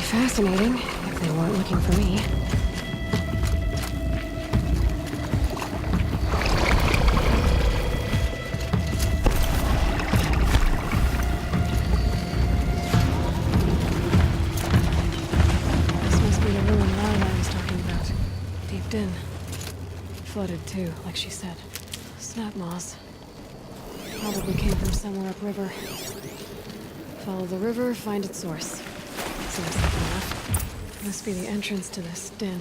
Fascinating, if they weren't looking for me. This must be the ruined line I was talking about. Deep in. Flooded too, like she said. Snap moss. Probably came from somewhere upriver. Follow the river, find its source. Seems simple enough. Must be the entrance to this den.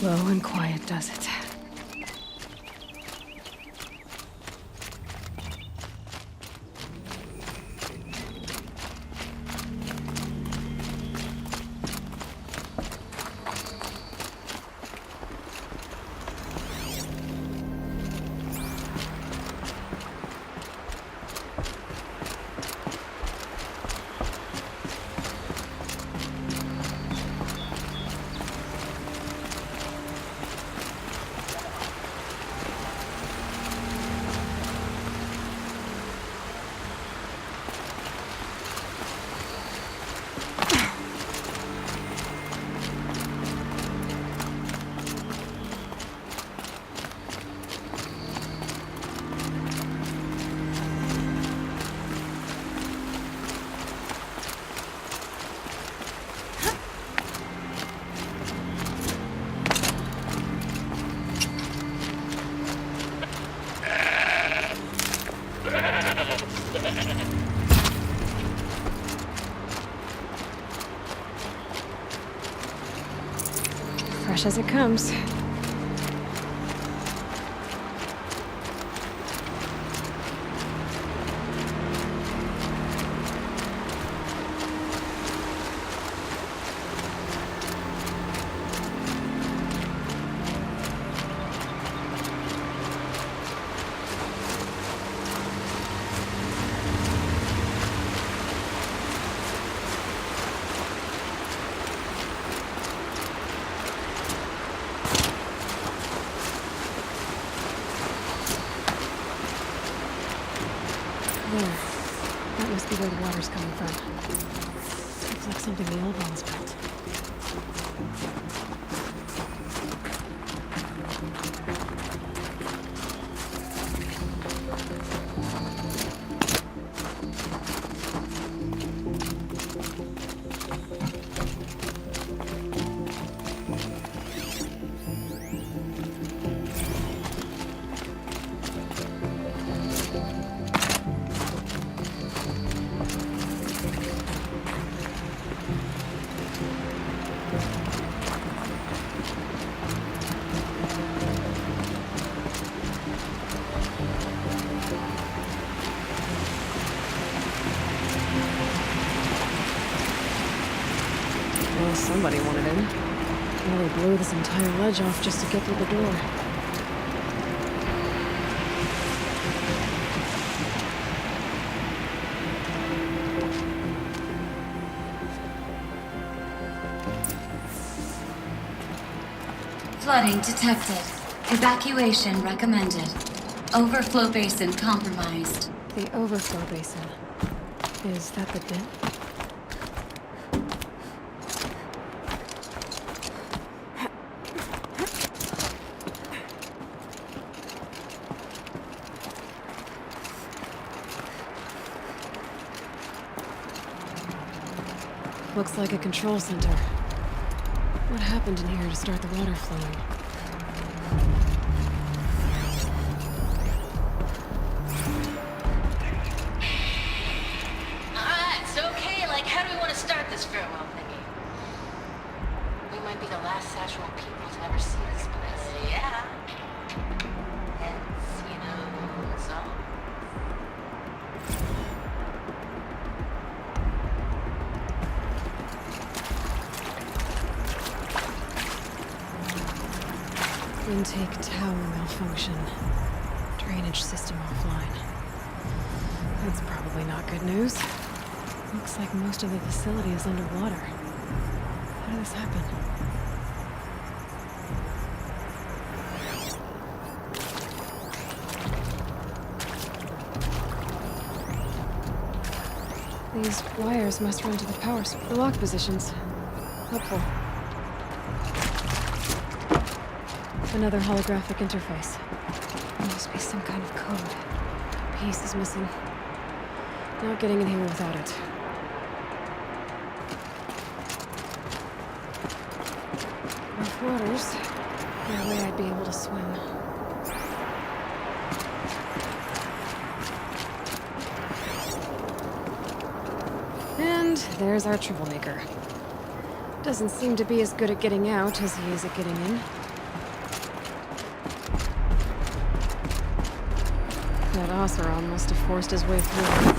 Low and quiet does it. Fresh as it comes. There. That must be where the water's coming from. Looks like something the old ones built. Well, somebody wanted in. Nearly blew this entire ledge off just to get through the door. Flooding detected. Evacuation recommended. Overflow basin compromised. The overflow basin. Is that the dent? Looks like a control center. What happened in here to start the water flowing? It's okay. Like, how do we want to start this farewell thingy? We might be the last Satchel people to ever see this place. Yeah. Hence, so. Intake tower malfunction. Drainage system offline. That's probably not good news. Looks like most of the facility is underwater. How did this happen? These wires must run to the the lock positions. Helpful. Another holographic interface. There must be some kind of code. Piece is missing. Not getting in here without it. Rough waters. No way I'd be able to swim. And there's our troublemaker. Doesn't seem to be as good at getting out as he is at getting in. That Oseram must have forced his way through.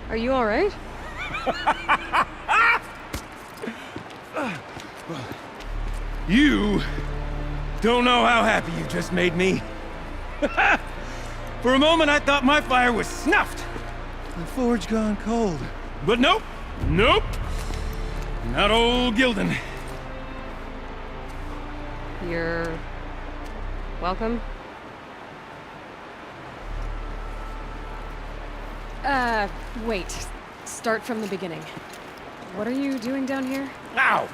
Are you all right? You don't know how happy you just made me. For a moment, I thought my fire was snuffed. The forge gone cold. But nope. Nope. Not old Gildan. You're welcome. Wait. Start from the beginning. What are you doing down here? Ow!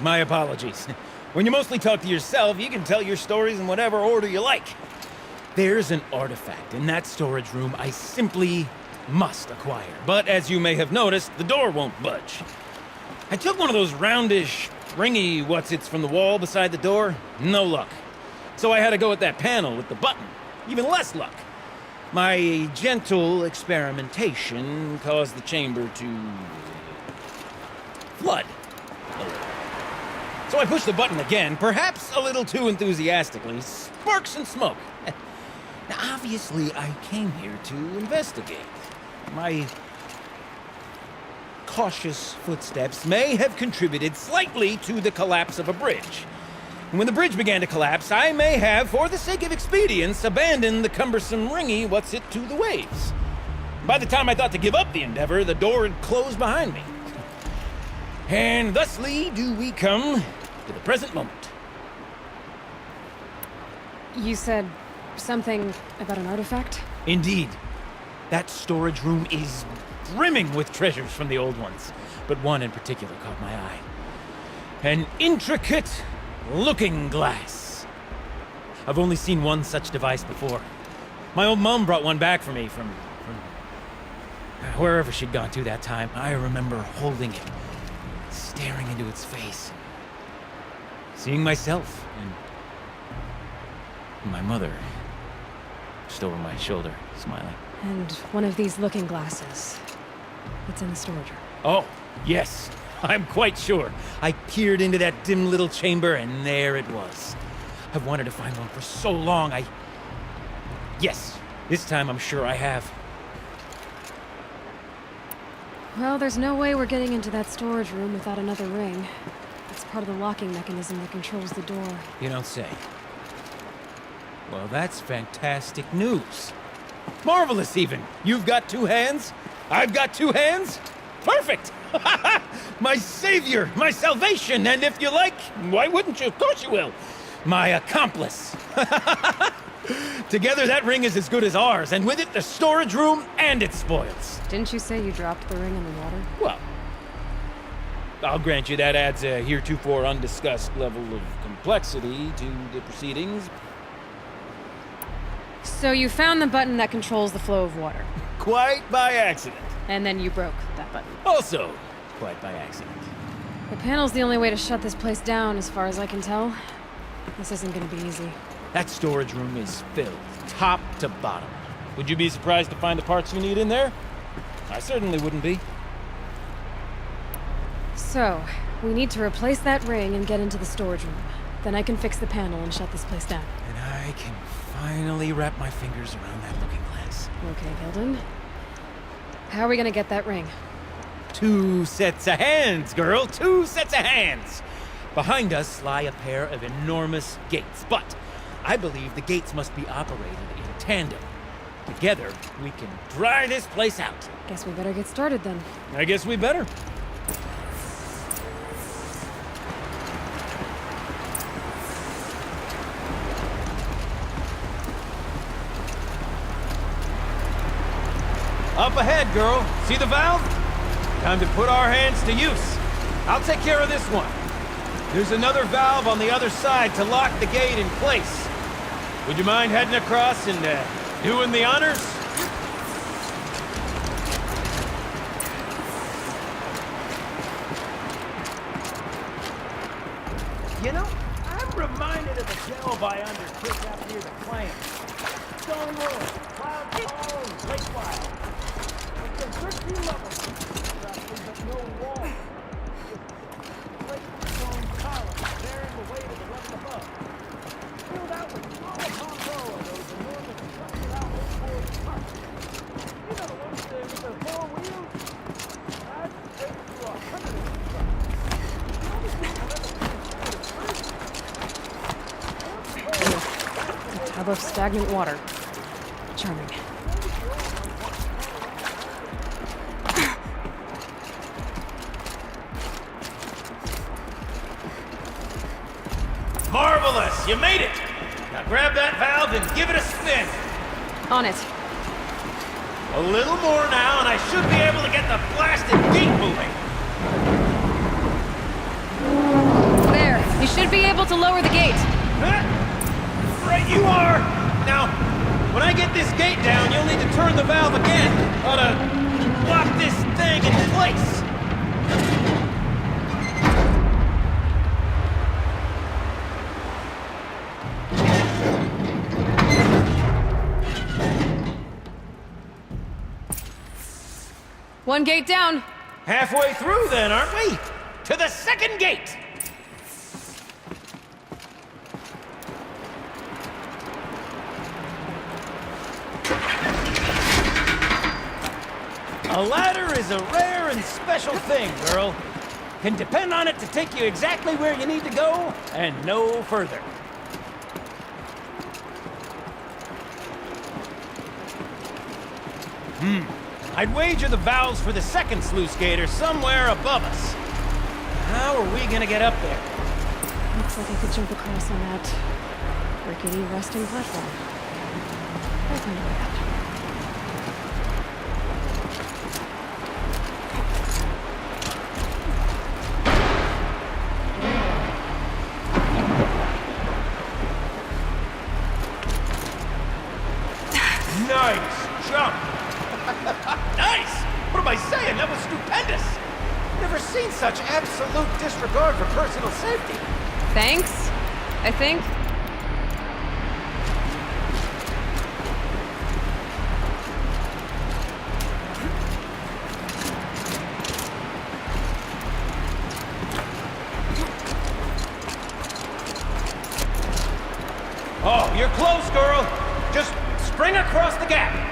My apologies. When you mostly talk to yourself, you can tell your stories in whatever order you like. There's an artifact in that storage room I simply must acquire. But as you may have noticed, the door won't budge. I took one of those roundish, ringy what's-its from the wall beside the door. No luck. So I had to go with that panel with the button. Even less luck. My gentle experimentation caused the chamber to flood. So I pushed the button again, perhaps a little too enthusiastically. Sparks and smoke. Now, obviously, I came here to investigate. My cautious footsteps may have contributed slightly to the collapse of a bridge. And when the bridge began to collapse, I may have, for the sake of expedience, abandoned the cumbersome ringy what's-it to the waves. By the time I thought to give up the endeavor, the door had closed behind me. And thusly do we come to the present moment. You said something about an artifact? Indeed. That storage room is brimming with treasures from the old ones, but one in particular caught my eye. An intricate looking glass. I've only seen one such device before. My old mom brought one back for me from wherever she'd gone to that time. I remember holding it, staring into its face, seeing myself and my mother just over my shoulder, smiling. And one of these looking glasses. It's in the storage room. Oh, yes. I'm quite sure. I peered into that dim little chamber, and there it was. I've wanted to find one for so long, Yes, this time I'm sure I have. Well, there's no way we're getting into that storage room without another ring. It's part of the locking mechanism that controls the door. You don't say. Well, that's fantastic news. Marvelous, even. You've got two hands. I've got two hands. Perfect! My savior, my salvation, and if you like, why wouldn't you? Of course you will. My accomplice. Together, that ring is as good as ours, and with it, the storage room and its spoils. Didn't you say you dropped the ring in the water? Well, I'll grant you that adds a heretofore undiscussed level of complexity to the proceedings. So you found the button that controls the flow of water. Quite by accident. And then you broke that button. Also, quite by accident. The panel's the only way to shut this place down, as far as I can tell. This isn't gonna be easy. That storage room is filled, top to bottom. Would you be surprised to find the parts you need in there? I certainly wouldn't be. So, we need to replace that ring and get into the storage room. Then I can fix the panel and shut this place down. And I can finally wrap my fingers around that looking glass. Okay, Gilden. How are we gonna get that ring? 2 sets of hands, girl. 2 sets of hands. Behind us lie a pair of enormous gates, but I believe the gates must be operated in tandem. Together, we can dry this place out. Guess we better get started then. I guess we better. Up ahead, girl. See the valve? Time to put our hands to use. I'll take care of this one. There's another valve on the other side to lock the gate in place. Would you mind heading across and doing the honors? You know, I'm reminded of the delve I undertook out near the clan. Stone Road, Cloud Hall, and Lake Wild. It's a 13 levels, roughly, but no wall. Just stone columns bearing the weight of the level above. Filled out with row upon row of those enormous structured out old parts. You know the ones with the 4 wheels? I'd take it to 100 of these trucks. The only thing I've ever seen A tub of stagnant water. Charming. Marvelous! You made it! Now grab that valve and give it a spin. On it. A little more now, and I should be able to get the blasted gate moving. There. You should be able to lower the gate. Huh? Right you are! Now, when I get this gate down, you'll need to turn the valve again. Ought to lock this thing in place. One gate down. Halfway through then, aren't we? To the second gate! A ladder is a rare and special thing, girl. can depend on it to take you exactly where you need to go, and no further. I'd wager the valves for the second sluice gate are somewhere above us. How are we gonna get up there? Looks like I could jump across on that rickety resting platform. I'll find a way out. Nice jump! Nice! What am I saying? That was stupendous! Never seen such absolute disregard for personal safety. Thanks, I think. Oh, you're close, girl. Just spring across the gap.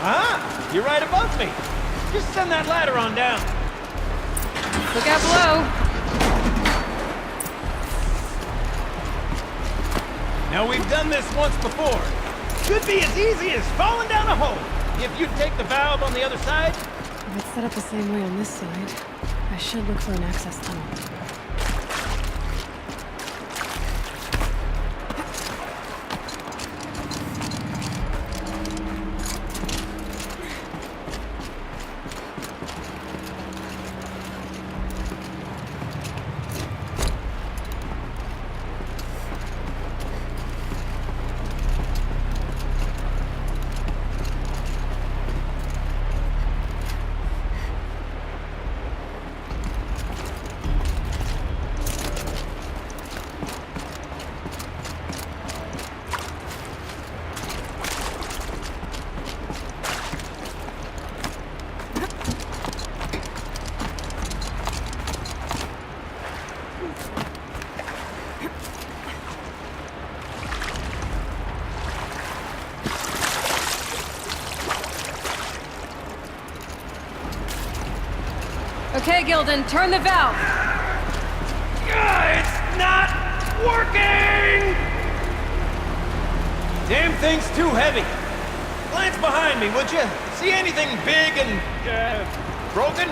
Ah, you're right above me. Just send that ladder on down. Look out below. Now, we've done this once before. Could be as easy as falling down a hole. If you take the valve on the other side. If it's set up the same way on this side, I should look for an access tunnel. Okay, Gilden, turn the valve. It's not working! Damn thing's too heavy. Glance behind me, would you? See anything big and, broken?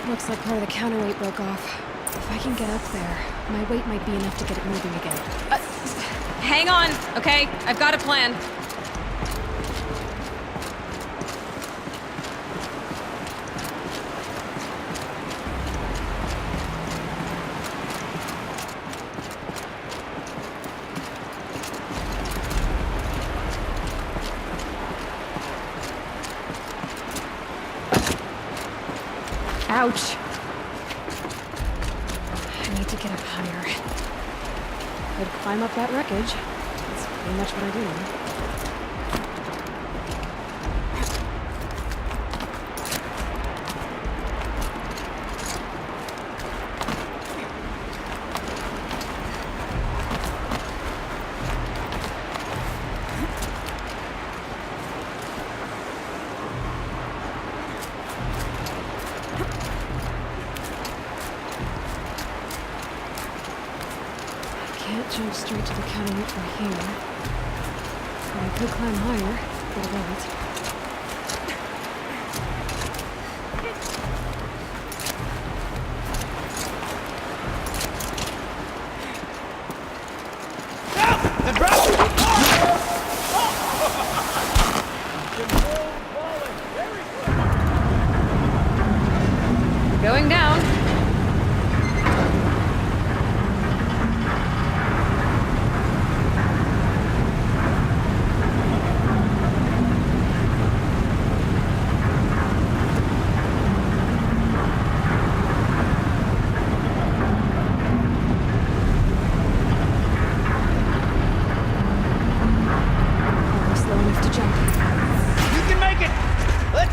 Looks like part of the counterweight broke off. If I can get up there, my weight might be enough to get it moving again. Hang on, okay? I've got a plan. Ouch. I need to get up higher. Could climb up that wreckage. That's pretty much what I do now. Can't jump straight to the counterweight from here. But I could climb higher, get above it. The drop! Going down.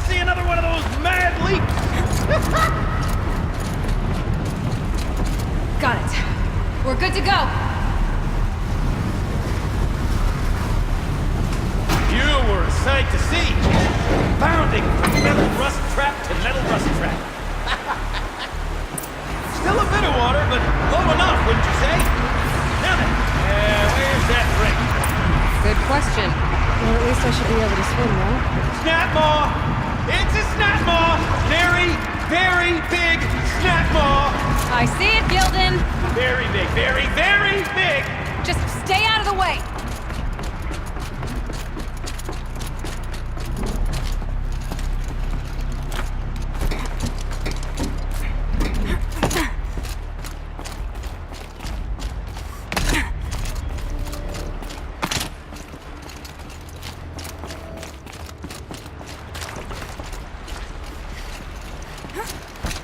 see another one of those mad leaps! Got it. We're good to go. You were a sight to see. Bounding from metal rust trap to metal rust trap. Still a bit of water, but low enough, wouldn't you say? Now then, where's that ring? Good question. Well, at least I should be able to swim now. Snap maw! It's a snap maw! Very, very big snap maw! I see it, Gilden. Very big, very, very big! Just stay out of the way.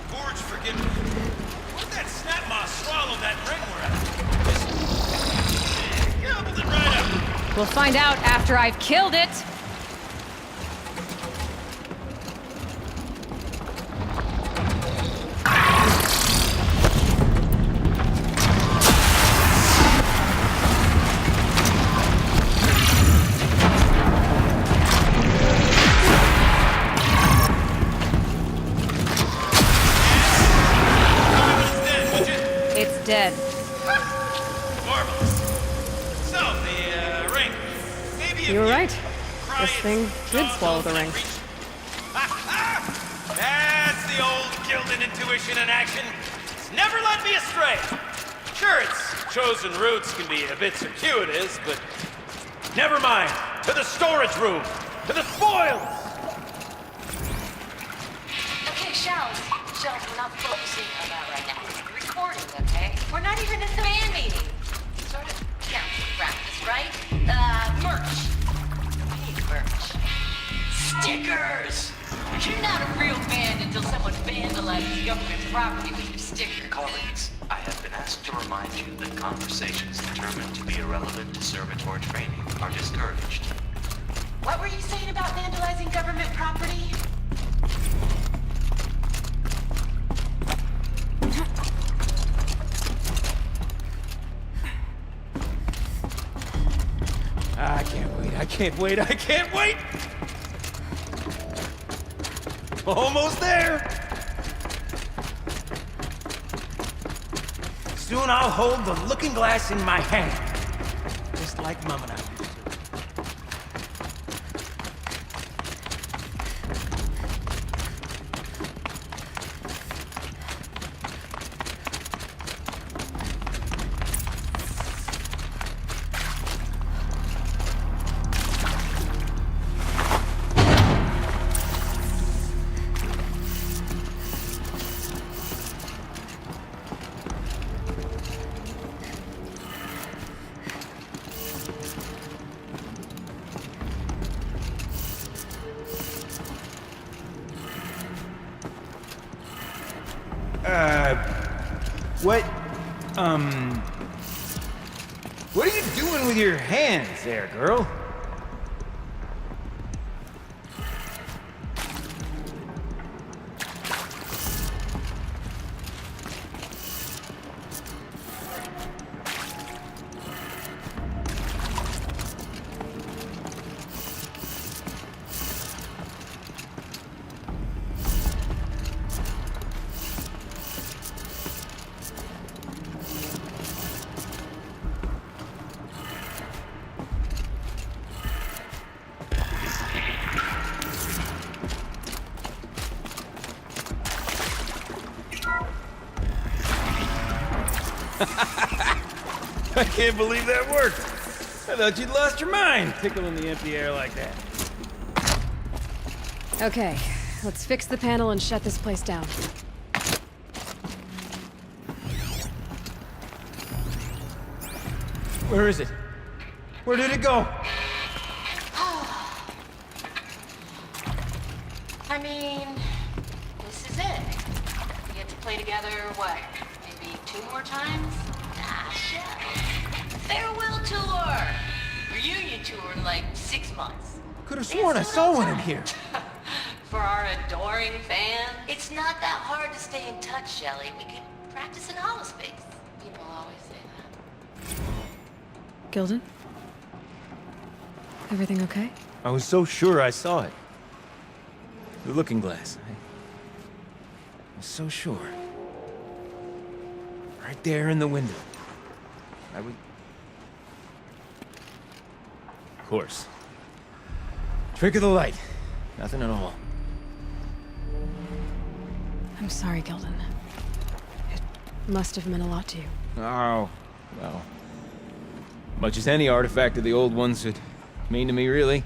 Forge, forgive me. Where'd that snap maw swallow that ring we're at? Just gobbled it right up. We'll find out after I've killed it. It's dead. Marvelous. So, the ring. Maybe if You were right. pry This its thing did jaws swallow the open and ring. reach- Ha ha! That's the old Gildan intuition in action. It's never led me astray. Sure, its chosen routes can be a bit circuitous, but never mind. To the storage room. To the spoils. Okay, Shells, we're not focusing on that right now. We're recording, okay? We're not even in the band meeting. Sort of counts for practice, right? Merch. We need merch. Stickers! You're not a real band until someone vandalizes government property with your sticker. Colleagues, I have been asked to remind you that conversations determined to be irrelevant to servitor training are discouraged. What were you saying about vandalizing government property? I can't wait, I can't wait, I can't wait! Almost there! Soon I'll hold the looking glass in my hand. Just like Mom and I used to. What are you doing with your hands there, girl? I can't believe that worked. I thought you'd lost your mind, tickling the empty air like that. Okay, let's fix the panel and shut this place down. Where is it? Where did it go? I mean, this is it. We get to play together, what, maybe 2 more times? Ah, shit. Farewell tour! Reunion tour in like 6 months. Could have sworn I saw one in here. for our adoring fans. It's not that hard to stay in touch, Shelley. We could practice in holospace. People always say that. Gilden? Everything okay? I was so sure I saw it. The looking glass. I was so sure. Right there in the window. I would... Of course. Trick of the light. Nothing at all. I'm sorry, Gilden. It must have meant a lot to you. Oh, well. Much as any artifact of the old ones would mean to me, really.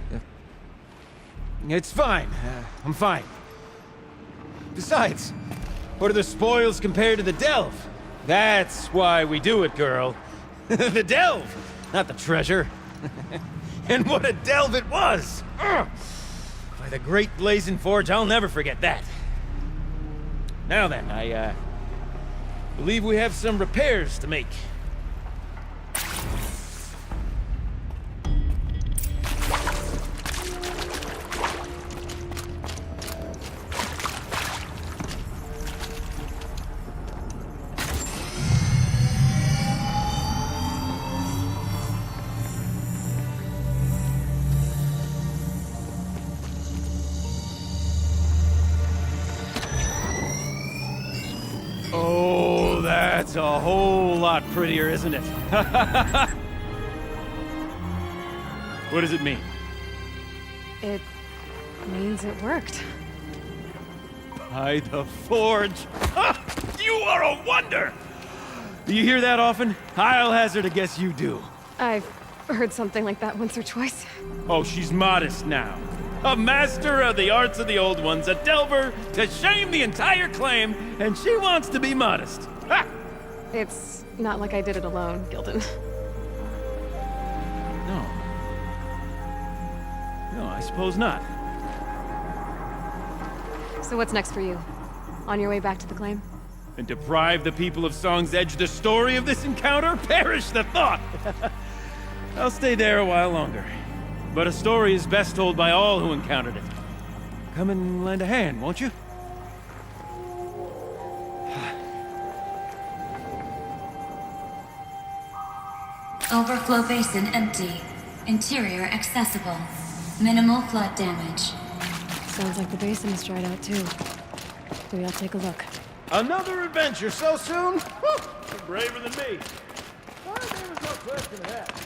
It's fine. I'm fine. Besides, what are the spoils compared to the delve? That's why we do it, girl. The delve, not the treasure. And what a delve it was! Ugh. By the great Blazing Forge, I'll never forget that. Now then, I believe we have some repairs to make. Oh, that's a whole lot prettier, isn't it? What does it mean? It means it worked. By the Forge. Ha! You are a wonder! Do you hear that often? I'll hazard a guess you do. I've heard something like that once or twice. Oh, she's modest now. A master of the arts of the old ones, a delver to shame the entire claim, and she wants to be modest. Ha! It's not like I did it alone, Gilden. No. No, I suppose not. So what's next for you? On your way back to the claim? And deprive the people of Song's Edge the story of this encounter? Perish the thought! I'll stay there a while longer. But a story is best told by all who encountered it. Come and lend a hand, won't you? Overflow basin empty. Interior accessible. Minimal flood damage. Sounds like the basin is dried out too. Maybe I'll take a look. Another adventure so soon? You're braver than me. Well, there was no question of that.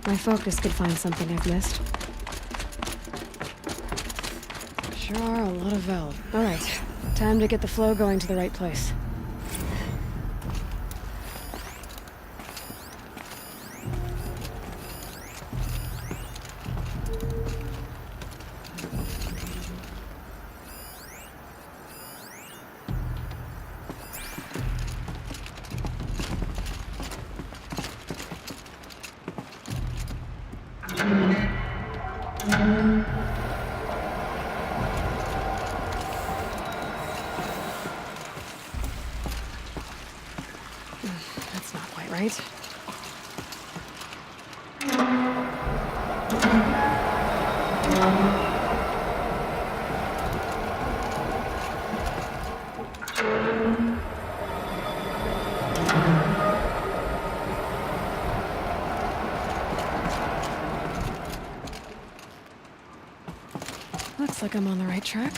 My focus could find something I've missed. Sure are a lot of valve. All right, time to get the flow going to the right place. That's not quite right. Looks like I'm on the right track.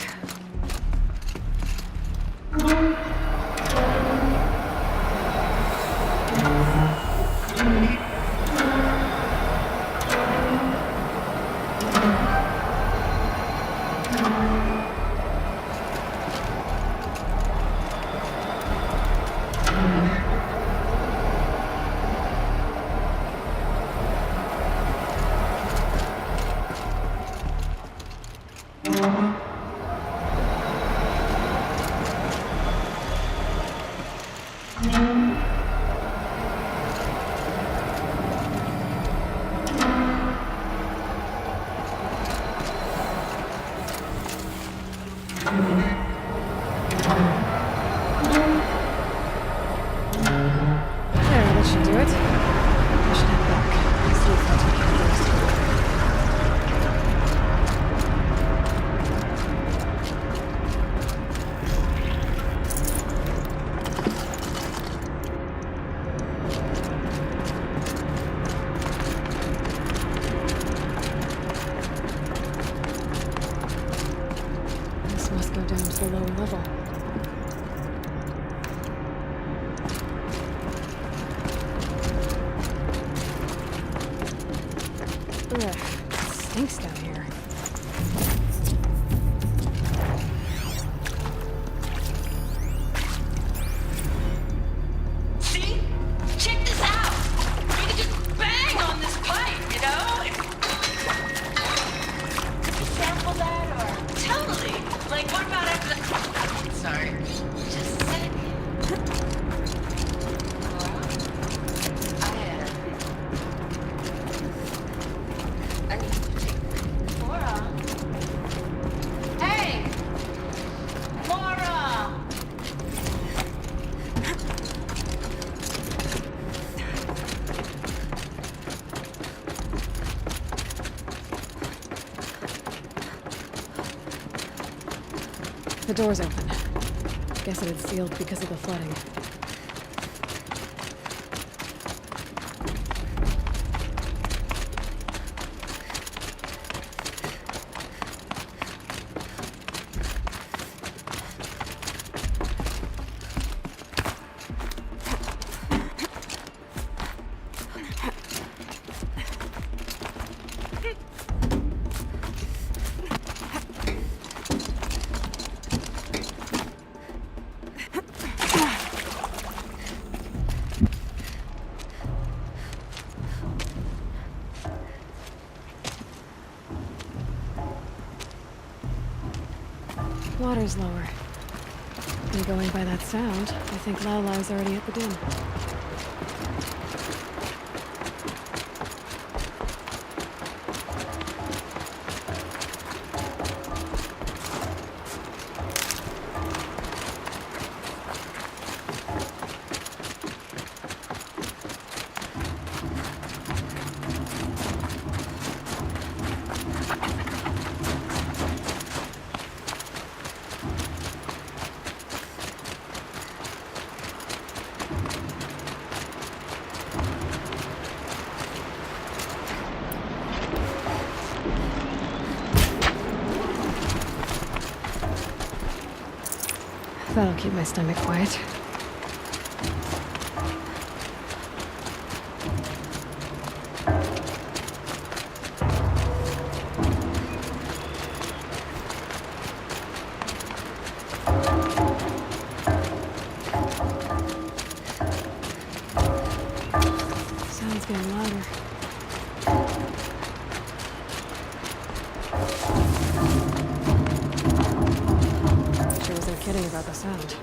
There, that should do it. I should head back. See if I take care of those. This must go down to the lower level. Ugh, it stinks down here. See? Check this out. We could just bang on this pipe, you know? Could we sample that or? Totally. Like, what about after the... Sorry. Just a sec. I need to take Laura. Hey! Laura! The door's open. Guess it had sealed because of the flooding. Water's lower. And going by that sound, I think Lao Lao's already at the den. That'll keep my stomach quiet. Sounds getting louder. She wasn't kidding about the sound.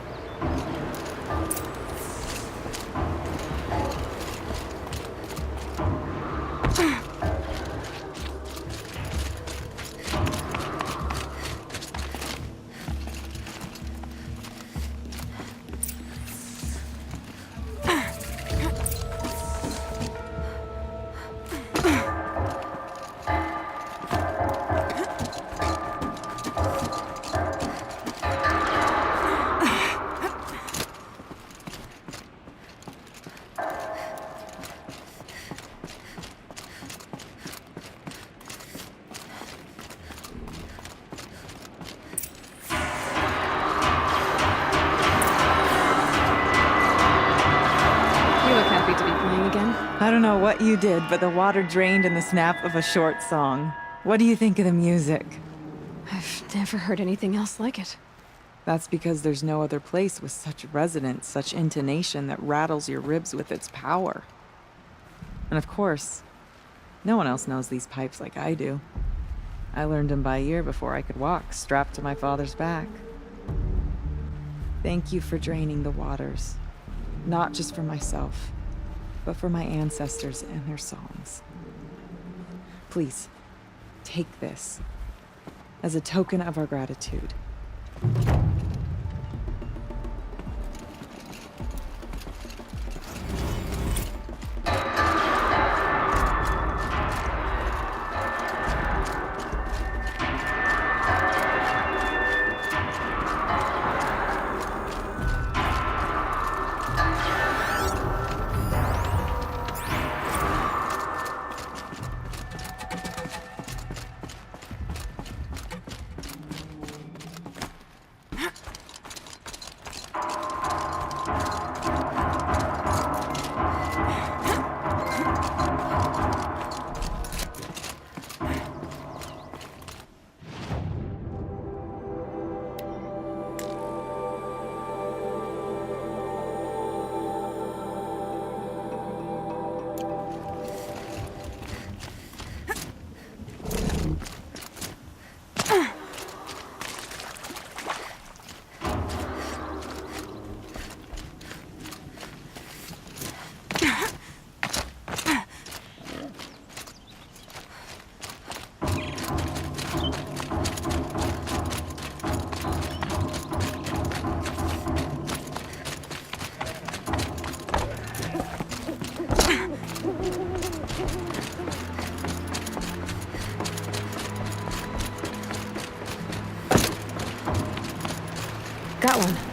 I don't know what you did, but the water drained in the snap of a short song. What do you think of the music? I've never heard anything else like it. That's because there's no other place with such resonance, such intonation that rattles your ribs with its power. And of course, no one else knows these pipes like I do. I learned them by ear before I could walk, strapped to my father's back. Thank you for draining the waters. Not just for myself, but for my ancestors and their songs. Please, take this as a token of our gratitude. Got one.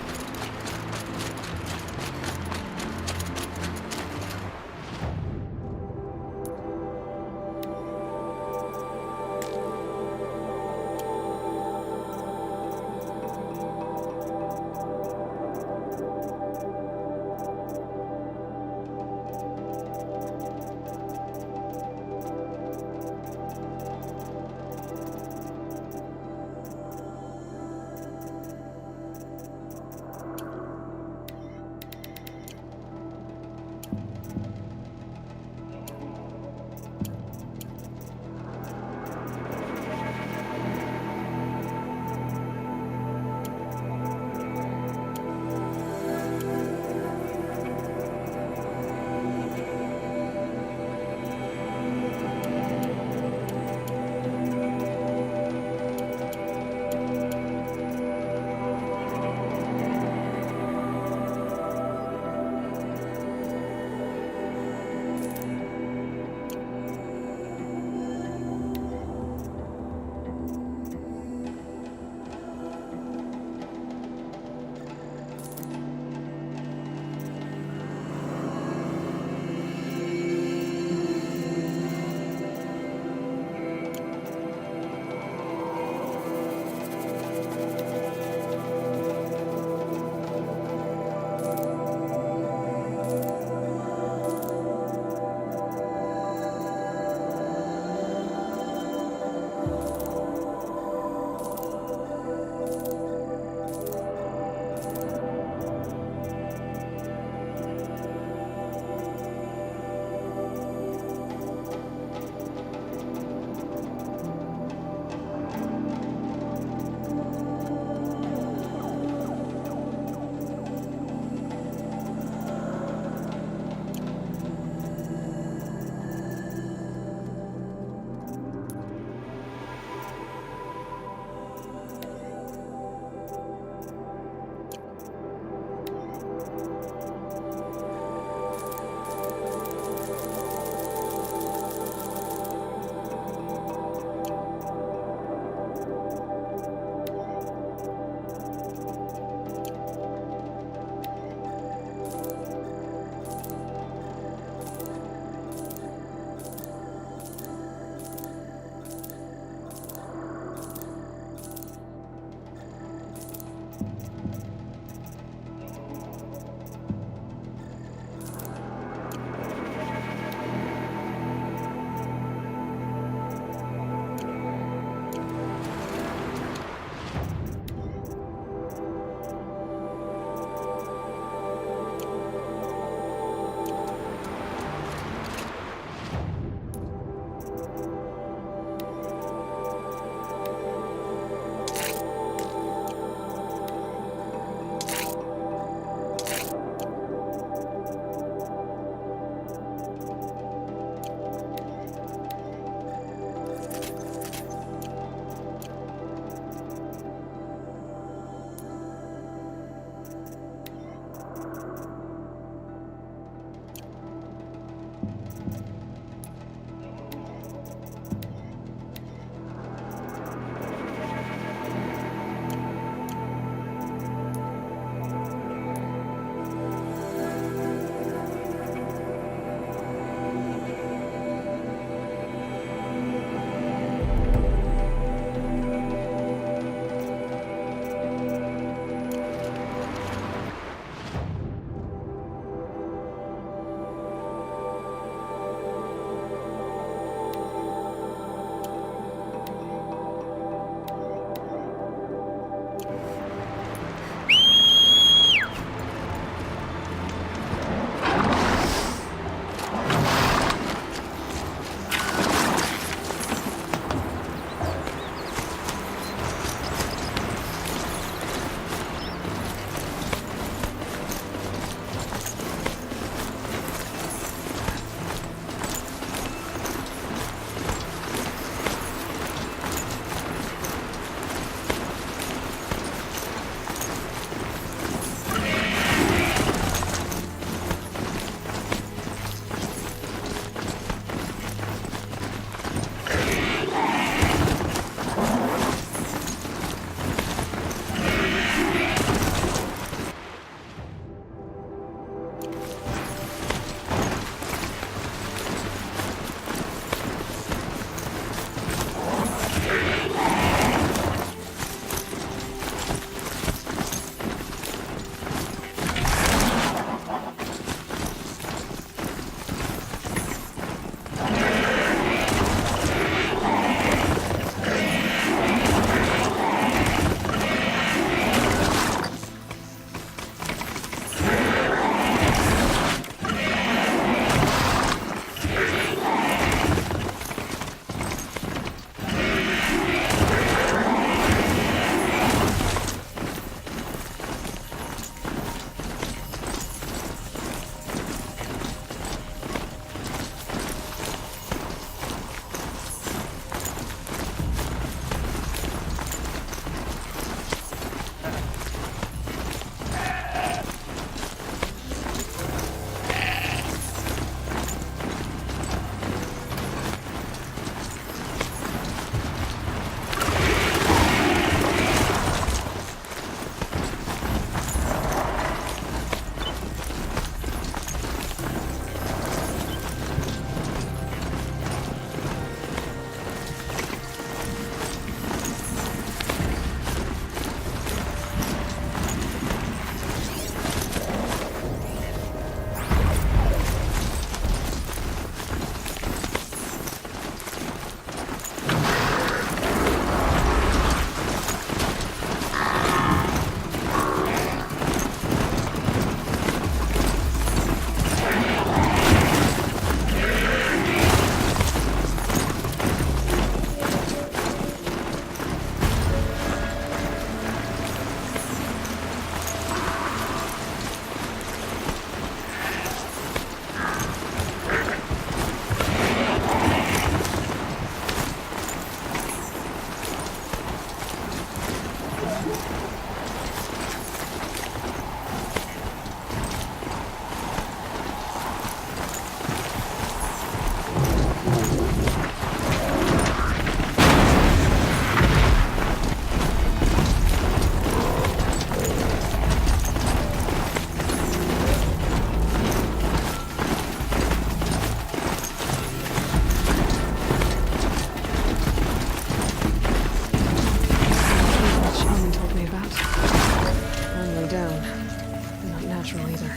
natural either.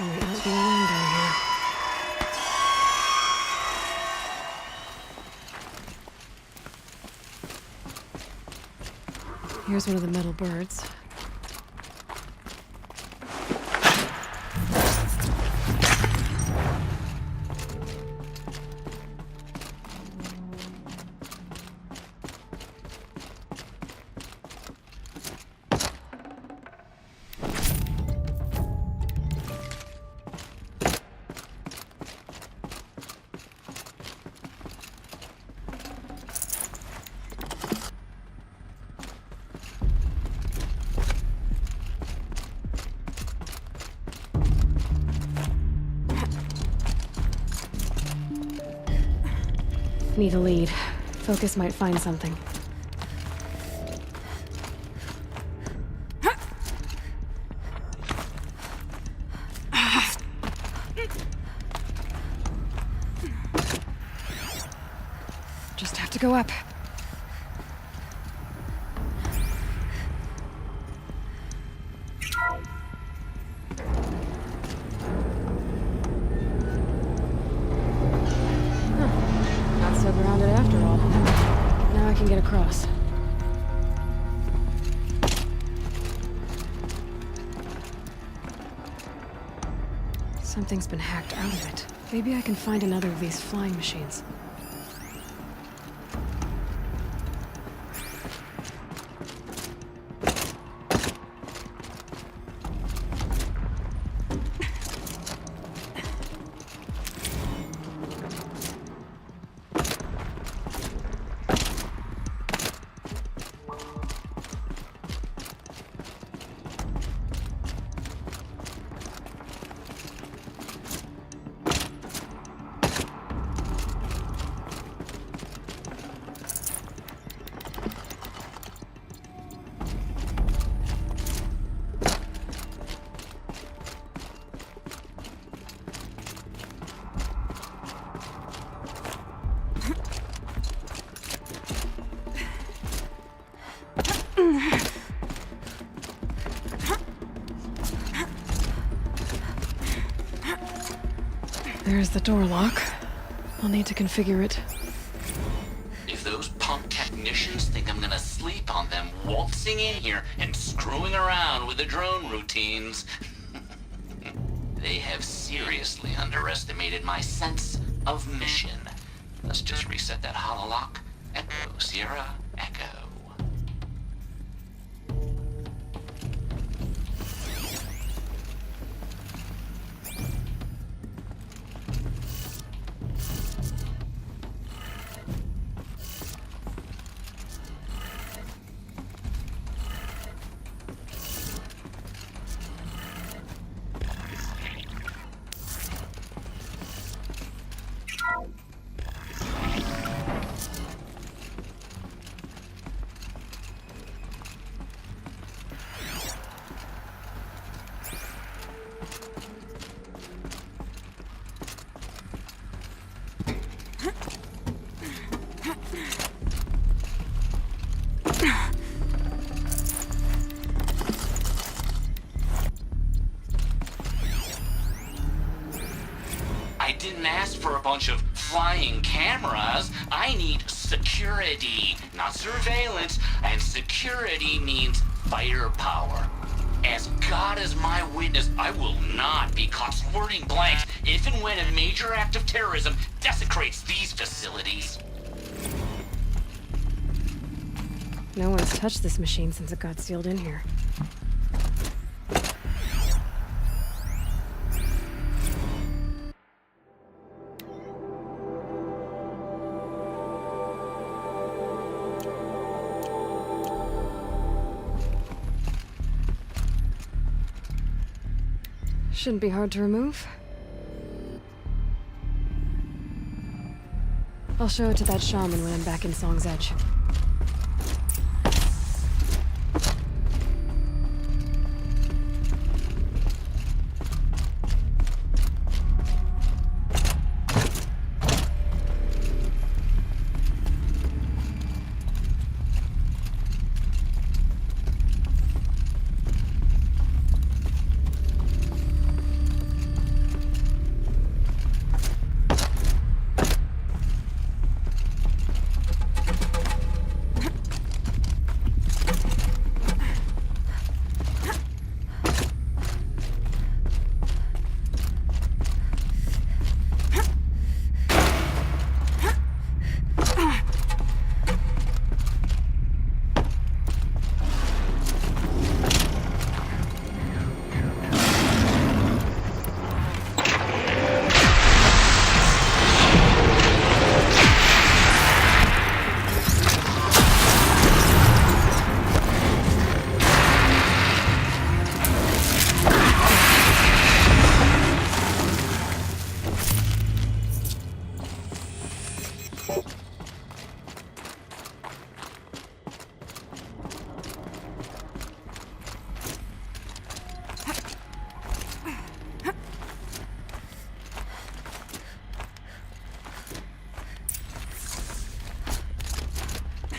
We might not be alone down here. Here's one of the metal birds. Need a lead. Focus might find something. Just have to go up. Not so grounded after all. Now I can get across. Something's been hacked out of it. Maybe I can find another of these flying machines. There's the door lock. I'll need to configure it. If those punk technicians think I'm gonna sleep on them waltzing in here and screwing around with the drone routines, they have seriously underestimated my sense of mission. Let's just reset that hololock. Echo, Sierra, Echo. I didn't ask for a bunch of flying cameras. I need security, not surveillance. And security means firepower. As God is my witness, I will not be caught squirting blanks if and when a major act of terrorism desecrates these facilities. No one's touched this machine since it got sealed in here. Shouldn't be hard to remove. I'll show it to that shaman when I'm back in Song's Edge.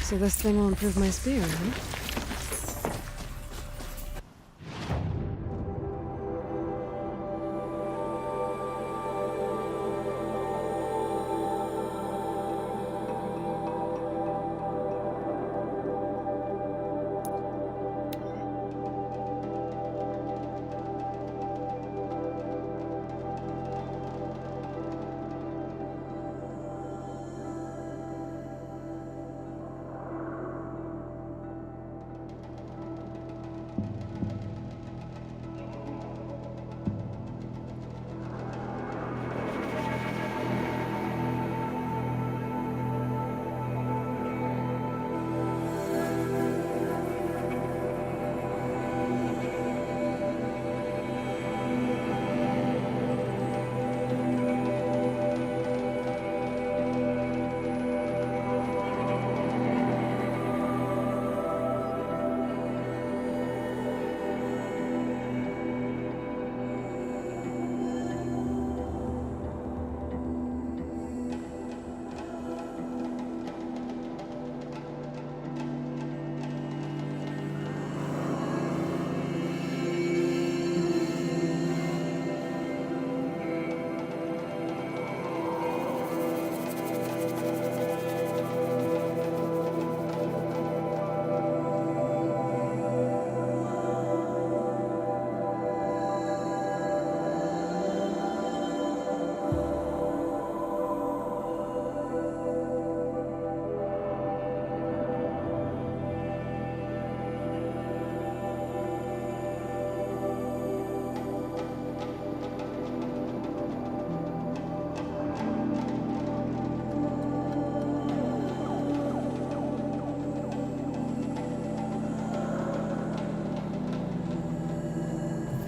So this thing will improve my spear, huh?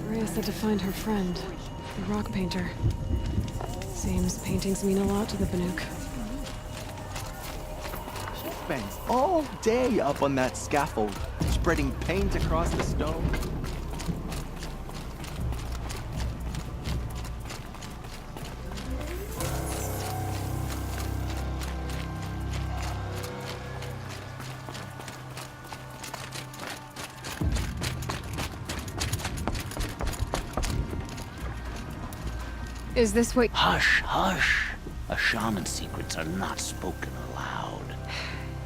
Maria said to find her friend, the rock painter. Seems paintings mean a lot to the Banuk. She spends all day up on that scaffold, spreading paint across the stone. Is this what... Hush, hush. A shaman's secrets are not spoken aloud.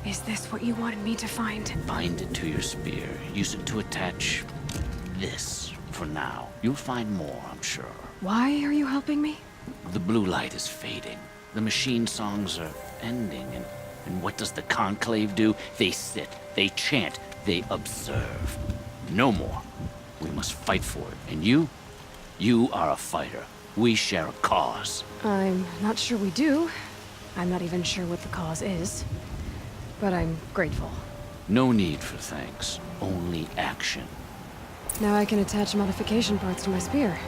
Is this what you wanted me to find? Bind it to your spear. Use it to attach this for now. You'll find more, I'm sure. Why are you helping me? The blue light is fading. The machine songs are ending, and what does the Conclave do? They sit, they chant, they observe. No more. We must fight for it. And you are a fighter. We share a cause. I'm not sure we do. I'm not even sure what the cause is. But I'm grateful. No need for thanks. Only action. Now I can attach modification parts to my spear.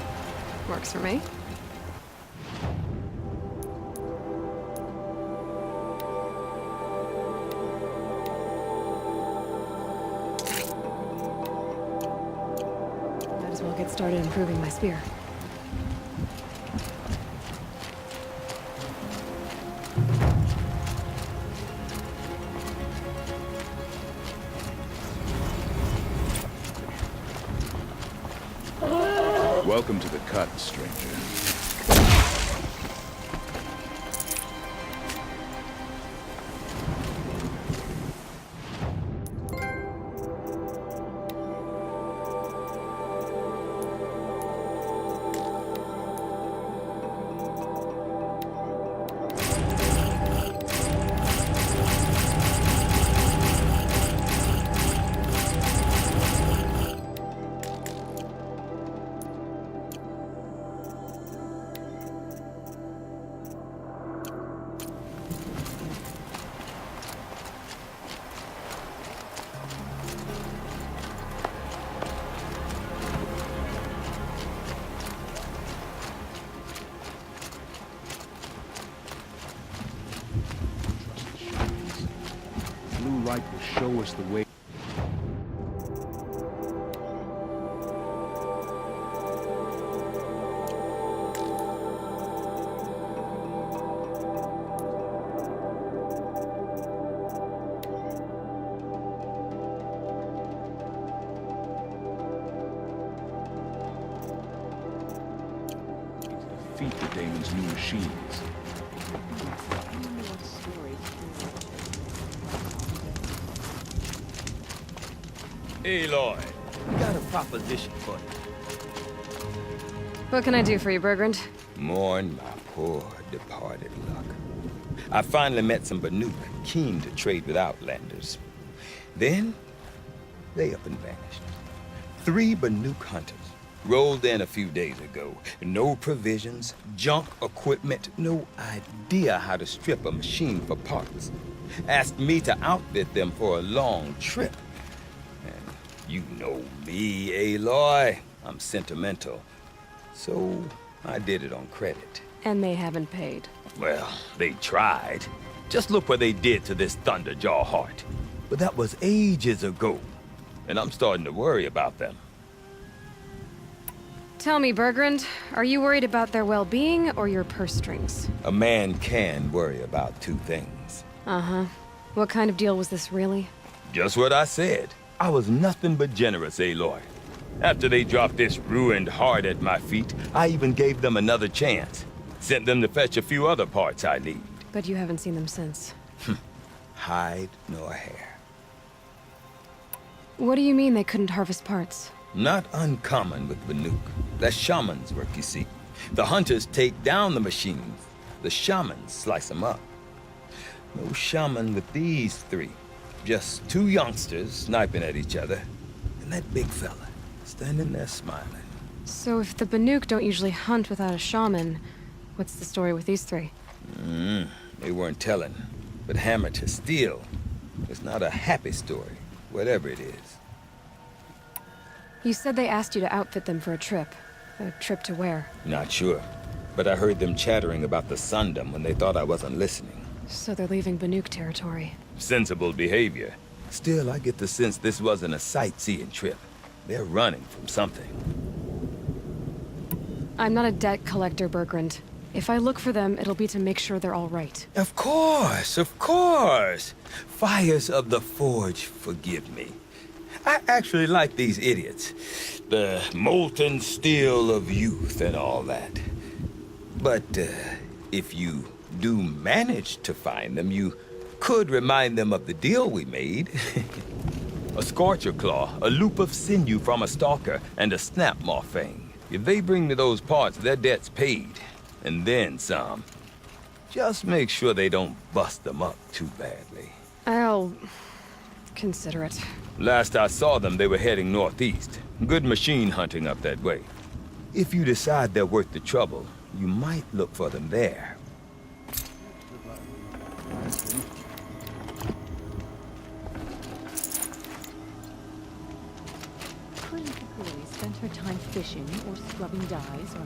Works for me. Might as well get started improving my spear. Welcome to the cut, stranger. Blue light will show us the way. defeat the Daemon's new machines. Aloy, we got a proposition for you. What can I do for you, Bergrand? Mourn my poor departed luck. I finally met some Banuk keen to trade with Outlanders. Then, they up and vanished. 3 Banuk hunters rolled in a few days ago. No provisions, junk equipment, no idea how to strip a machine for parts. Asked me to outfit them for a long trip. And you know me, Aloy. I'm sentimental. So, I did it on credit. And they haven't paid. Well, they tried. Just look what they did to this Thunderjaw heart. But that was ages ago. And I'm starting to worry about them. Tell me, Bergrand, are you worried about their well-being or your purse strings? A man can worry about 2 things. Uh-huh. What kind of deal was this, really? Just what I said. I was nothing but generous, Aloy. After they dropped this ruined heart at my feet, I even gave them another chance. Sent them to fetch a few other parts I need. But you haven't seen them since. Hide nor hair. What do you mean they couldn't harvest parts? Not uncommon with Banuk. That's shaman's work, you see. The hunters take down the machines. The shamans slice them up. No shaman with these 3. Just 2 youngsters sniping at each other. And that big fella standing there smiling. So if the Banuk don't usually hunt without a shaman, what's the story with these 3? They weren't telling. But hammer to steel. It's not a happy story, whatever it is. You said they asked you to outfit them for a trip. A trip to where? Not sure. But I heard them chattering about the Sundom when they thought I wasn't listening. So they're leaving Banuk territory. Sensible behavior. Still, I get the sense this wasn't a sightseeing trip. They're running from something. I'm not a debt collector, Bergrand. If I look for them, it'll be to make sure they're all right. Of course, of course. Fires of the Forge, forgive me. I actually like these idiots. The molten steel of youth and all that. But if you do manage to find them, you could remind them of the deal we made. A Scorcher Claw, a loop of sinew from a stalker, and a Snapmaw Fang. If they bring me those parts, their debt's paid. And then some. Just make sure they don't bust them up too badly. I'll consider it. Last I saw them, they were heading northeast. Good machine hunting up that way. If you decide they're worth the trouble, you might look for them there. Couldn't Kakuri spend her time fishing or scrubbing dyes or...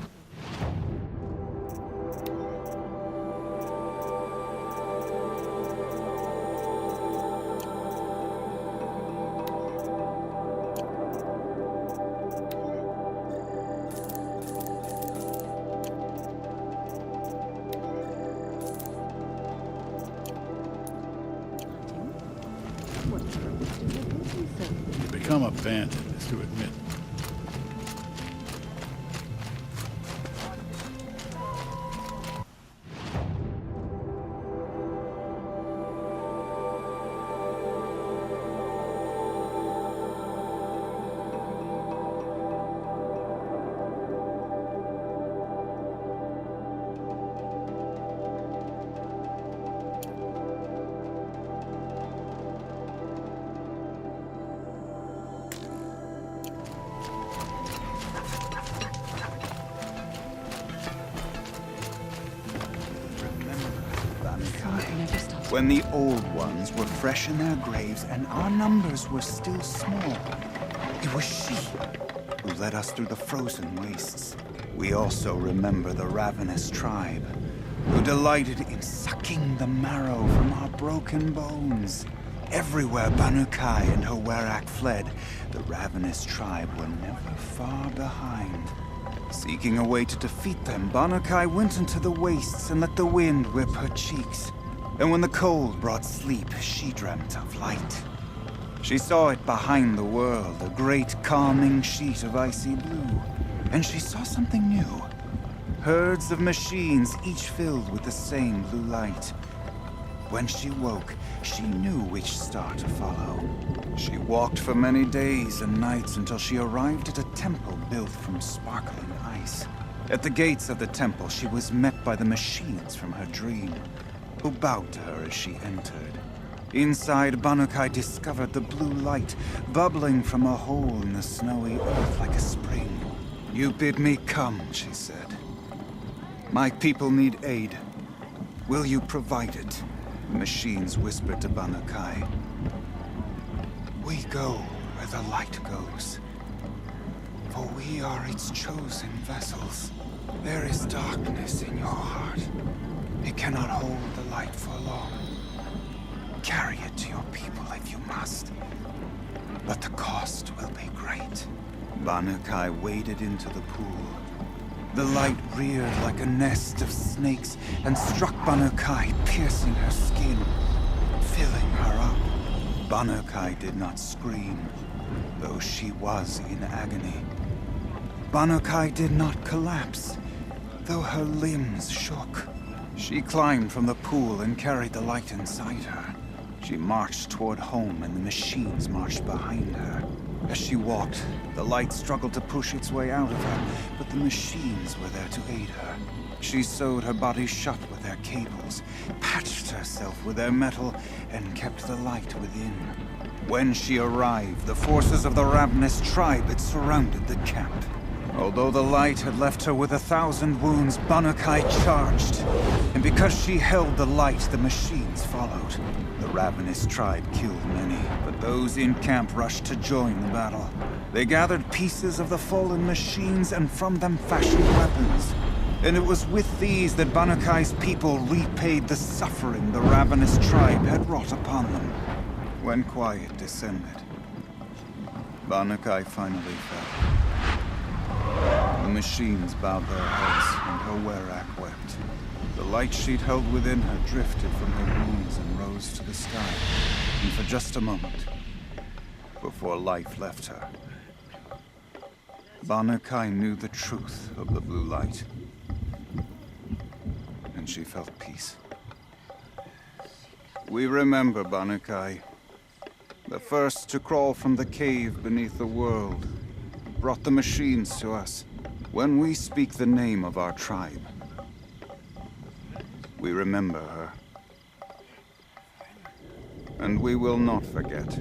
Become a bandit is to admit. When the old ones were fresh in their graves and our numbers were still small, it was she who led us through the frozen wastes. We also remember the ravenous tribe, who delighted in sucking the marrow from our broken bones. Everywhere Banukai and her Werak fled, the ravenous tribe were never far behind. Seeking a way to defeat them, Banukai went into the wastes and let the wind whip her cheeks. And when the cold brought sleep, she dreamt of light. She saw it behind the world, a great calming sheet of icy blue. And she saw something new. herds of machines, each filled with the same blue light. When she woke, she knew which star to follow. She walked for many days and nights until she arrived at a temple built from sparkling ice. At the gates of the temple, she was met by the machines from her dream, who bowed to her as she entered. Inside, Bannukai discovered the blue light bubbling from a hole in the snowy earth like a spring. "You bid me come," she said. "My people need aid. Will you provide it?" The machines whispered to Bannukai. "We go where the light goes, for we are its chosen vessels. There is darkness in your heart. It cannot hold the light for long. Carry it to your people if you must, but the cost will be great." Bannukai waded into the pool. The light reared like a nest of snakes and struck Bannukai, piercing her skin, filling her up. Bannukai did not scream, though she was in agony. Bannukai did not collapse, though her limbs shook. She climbed from the pool and carried the light inside her. She marched toward home, and the machines marched behind her. As she walked, the light struggled to push its way out of her, but the machines were there to aid her. She sewed her body shut with their cables, patched herself with their metal, and kept the light within. When she arrived, the forces of the ravenous tribe had surrounded the camp. Although the light had left her with 1,000 wounds, Bannukai charged. And because she held the light, the machines followed. The ravenous tribe killed many, but those in camp rushed to join the battle. They gathered pieces of the fallen machines and from them fashioned weapons. And it was with these that Bannukai's people repaid the suffering the ravenous tribe had wrought upon them. When quiet descended, Bannukai finally fell. The machines bowed their heads, and her werak wept. The light she'd held within her drifted from her wounds and rose to the sky, and for just a moment, before life left her, Bannukai knew the truth of the blue light, and she felt peace. We remember Bannukai, the first to crawl from the cave beneath the world, brought the machines to us. When we speak the name of our tribe, we remember her. And we will not forget.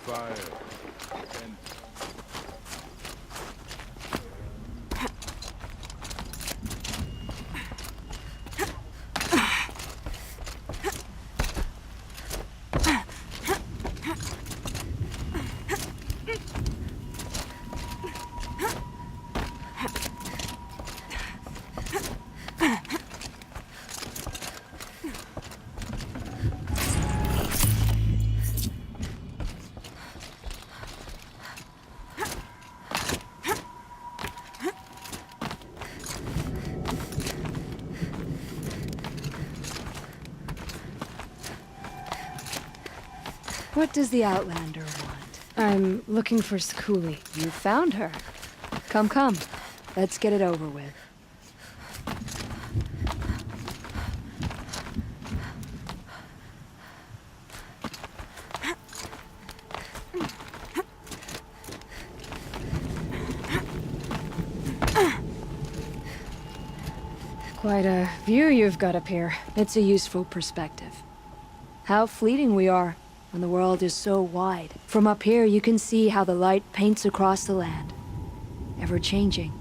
Fire. And What does the Outlander want? I'm looking for Skuli. You found her. Come, come. Let's get it over with. Quite a view you've got up here. It's a useful perspective. How fleeting we are when the world is so wide. From up here, you can see how the light paints across the land. Ever changing.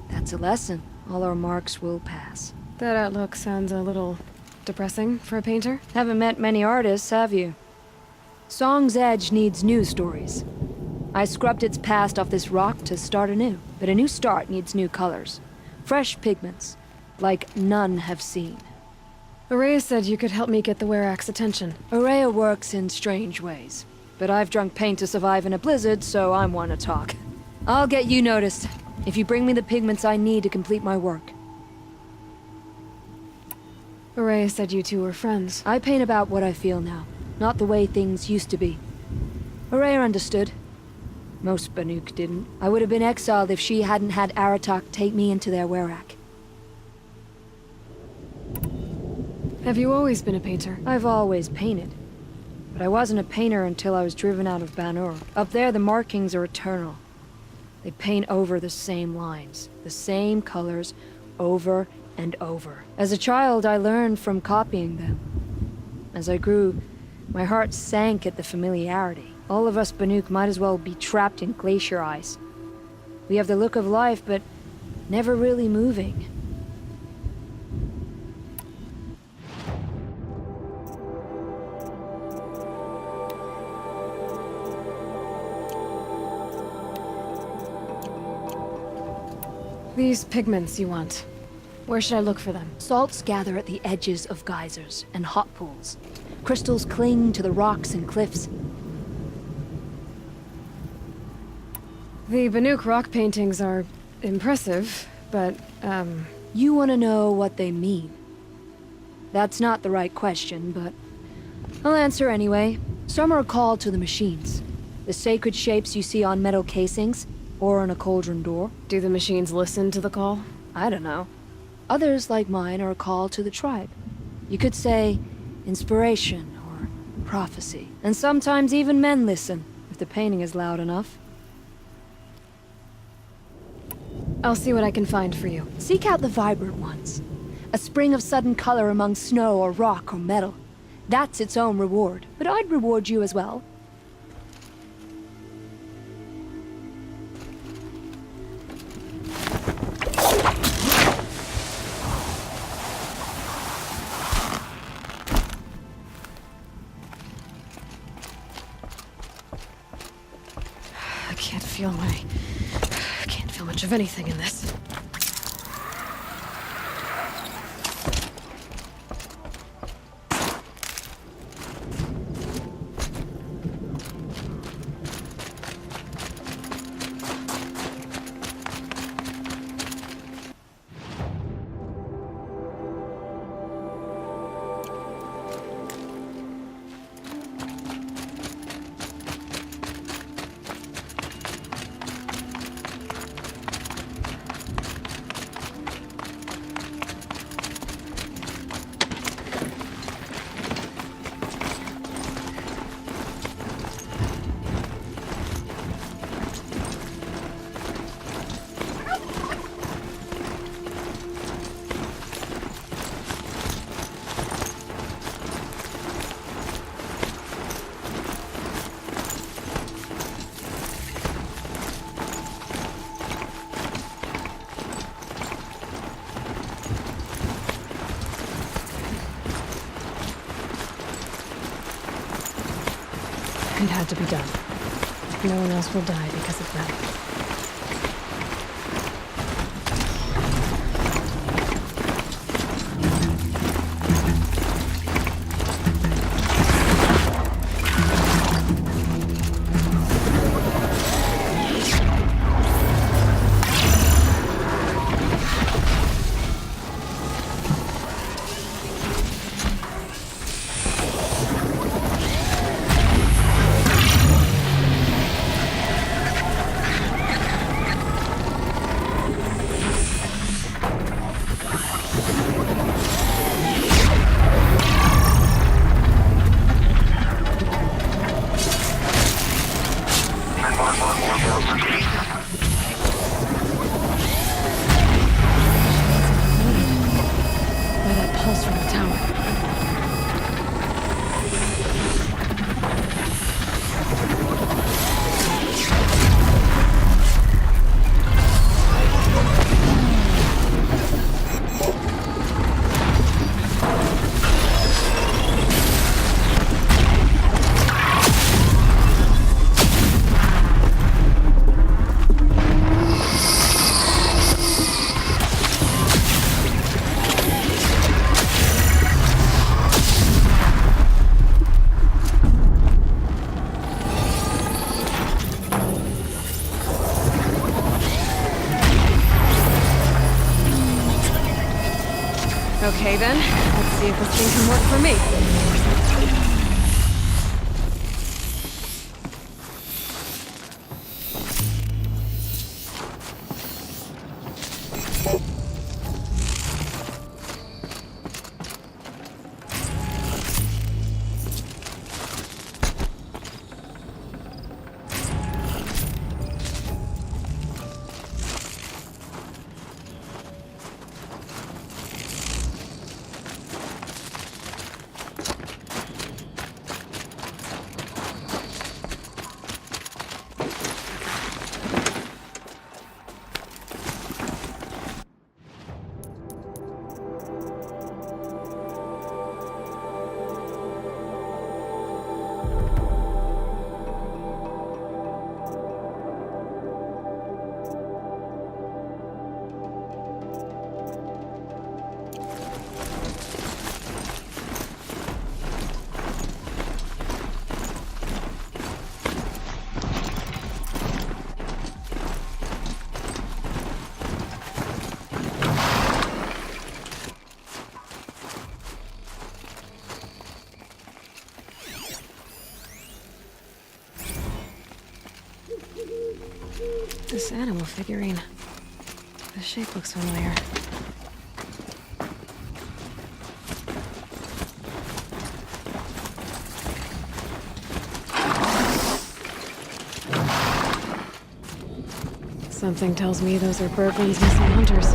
That's a lesson. All our marks will pass. That outlook sounds a little depressing for a painter. Haven't met many artists, have you? Song's Edge needs new stories. I scrubbed its past off this rock to start anew. But a new start needs new colors. Fresh pigments, like none have seen. Araya said you could help me get the Werak's attention. Araya works in strange ways. But I've drunk paint to survive in a blizzard, so I'm one to talk. I'll get you noticed, if you bring me the pigments I need to complete my work. Araya said you two were friends. I paint about what I feel now, not the way things used to be. Araya understood. Most Banuk didn't. I would have been exiled if she hadn't had Aratak take me into their Werak. Have you always been a painter? I've always painted. But I wasn't a painter until I was driven out of Banur. Up there, the markings are eternal. They paint over the same lines, the same colors, over and over. As a child, I learned from copying them. As I grew, my heart sank at the familiarity. All of us Banuk might as well be trapped in glacier ice. We have the look of life, but never really moving. These pigments you want. Where should I look for them? Salts gather at the edges of geysers and hot pools. Crystals cling to the rocks and cliffs. The Banuk rock paintings are impressive, but, You want to know what they mean. That's not the right question, but I'll answer anyway. Some are called to the machines. The sacred shapes you see on metal casings, or on a cauldron door. Do the machines listen to the call? I don't know. Others, like mine, are a call to the tribe. You could say inspiration or prophecy. And sometimes even men listen, if the painting is loud enough. I'll see what I can find for you. Seek out the vibrant ones. A spring of sudden color among snow or rock or metal. That's its own reward. But I'd reward you as well. I can't feel much of anything in this. It had to be done. No one else will die because of that. Okay then, let's See if this thing can work for me. This animal figurine. The shape looks familiar. Something tells me those are Bergren's missing hunters.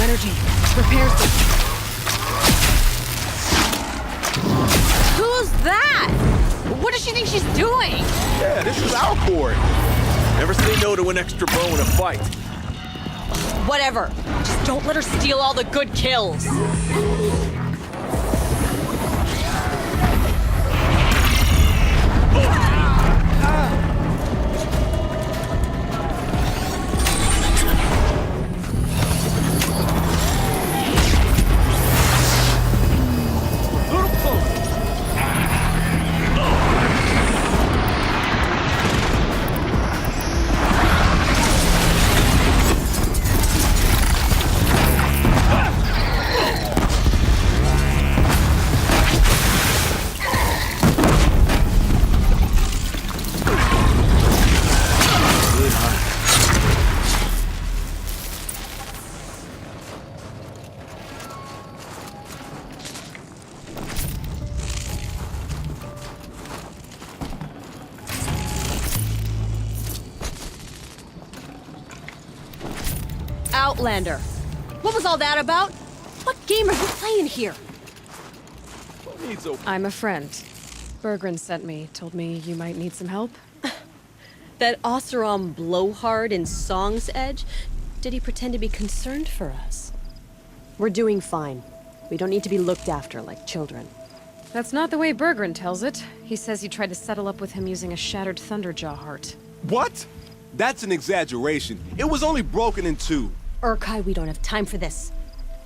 Energy repairs them. Who's that? What does she think she's doing? Yeah, this is our court. Never say no to an extra bow in a fight. Whatever. Just don't let her steal all the good kills. Outlander. What was all that about? What game are you playing here? I'm a friend. Bergren sent me, told me you might need some help. That Oseram blowhard in Song's Edge? Did he pretend to be concerned for us? We're doing fine. We don't need to be looked after like children. That's not the way Bergren tells it. He says you tried to settle up with him using a shattered Thunderjaw heart. What? That's an exaggeration. It was only broken in two. Urkai, we don't have time for this.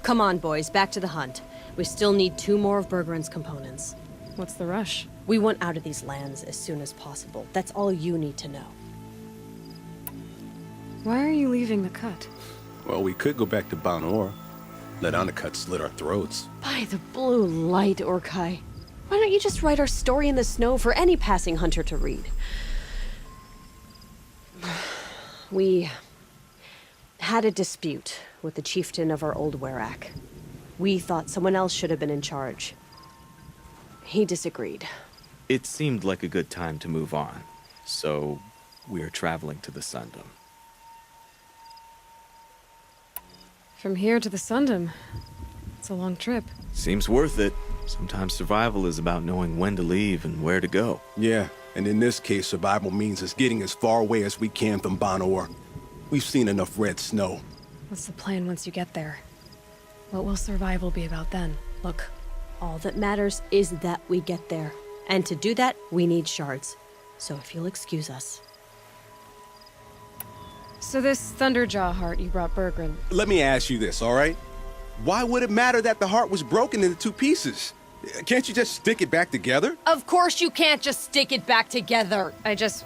Come on, boys, back to the hunt. We still need 2 more of Bergren's components. What's the rush? We want out of these lands as soon as possible. That's all you need to know. Why are you leaving the cut? Well, we could go back to Banor. Let Anacut slit our throats. By the blue light, Urkai. Why don't you just write our story in the snow for any passing hunter to read? We had a dispute with the chieftain of our old Werak. We thought someone else should have been in charge. He disagreed. It seemed like a good time to move on, so we are traveling to the Sundom. From here to the Sundom. It's a long trip. Seems worth it. Sometimes survival is about knowing when to leave and where to go. Yeah, and in this case, survival means us getting as far away as we can from Banor. We've seen enough red snow. What's the plan once you get there? What will survival be about then? Look, all that matters is that we get there. And to do that, we need shards. So if you'll excuse us. So this Thunderjaw heart you brought Bergrun. Let me ask you this, all right? Why would it matter that the heart was broken into 2 pieces? Can't you just stick it back together? Of course you can't just stick it back together. I just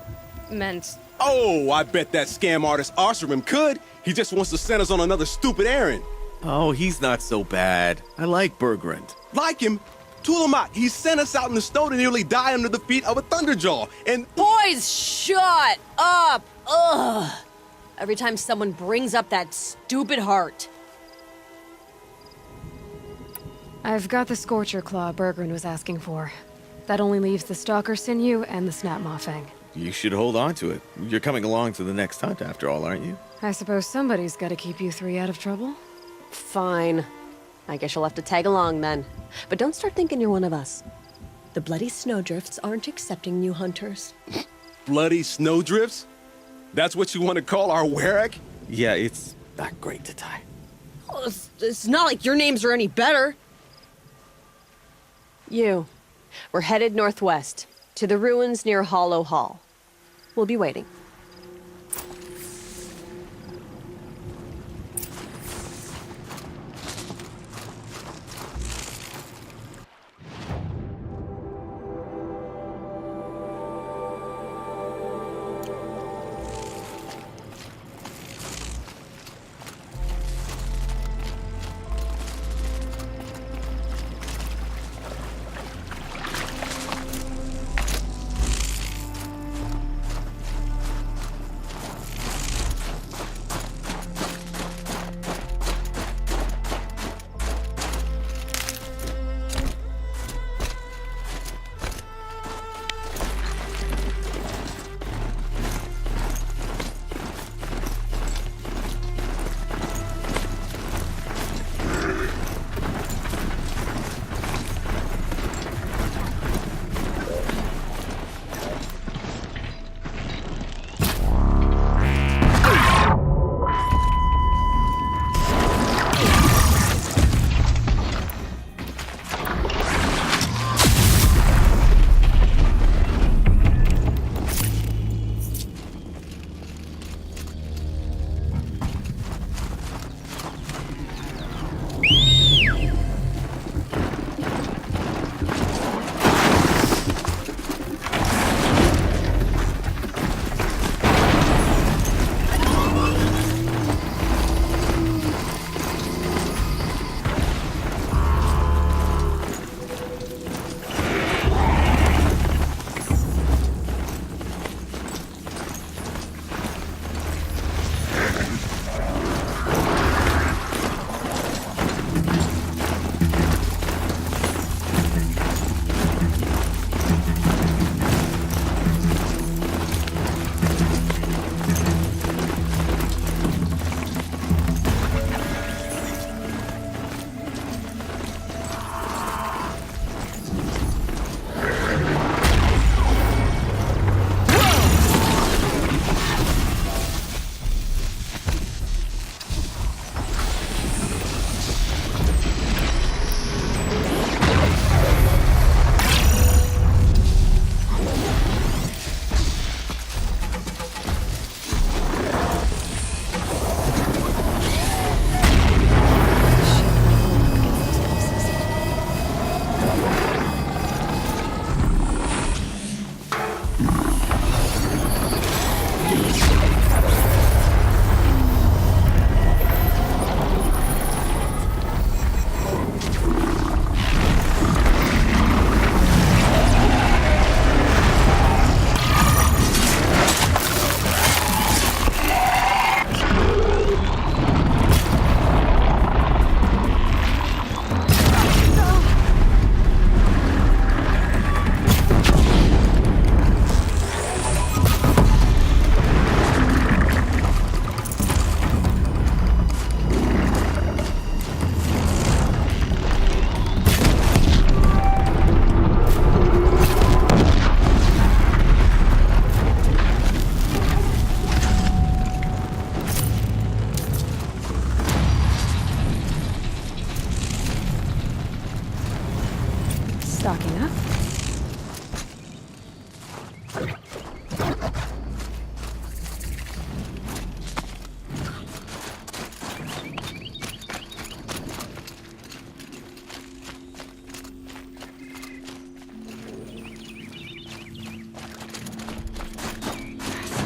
meant... Oh, I bet that scam artist Arsarim could. He just wants to send us on another stupid errand. Oh, he's not so bad. I like Bergrund. Like him? Tulamak, he sent us out in the snow to nearly die under the feet of a Thunderjaw, and... Boys, shut up! Ugh! Every time someone brings up that stupid heart. I've got the Scorcher Claw Bergrun was asking for. That only leaves the Stalker Sinew and the Snapmaw Fang. You should hold on to it. You're coming along to the next hunt after all, aren't you? I suppose somebody's gotta keep you 3 out of trouble. Fine. I guess you'll have to tag along then. But don't start thinking you're one of us. The Bloody Snowdrifts aren't accepting new hunters. Bloody Snowdrifts? That's what you want to call our Warwick? Yeah, it's not great to tie. Oh, it's not like your names are any better. We're headed northwest, to the ruins near Hollow Hall. We'll be waiting.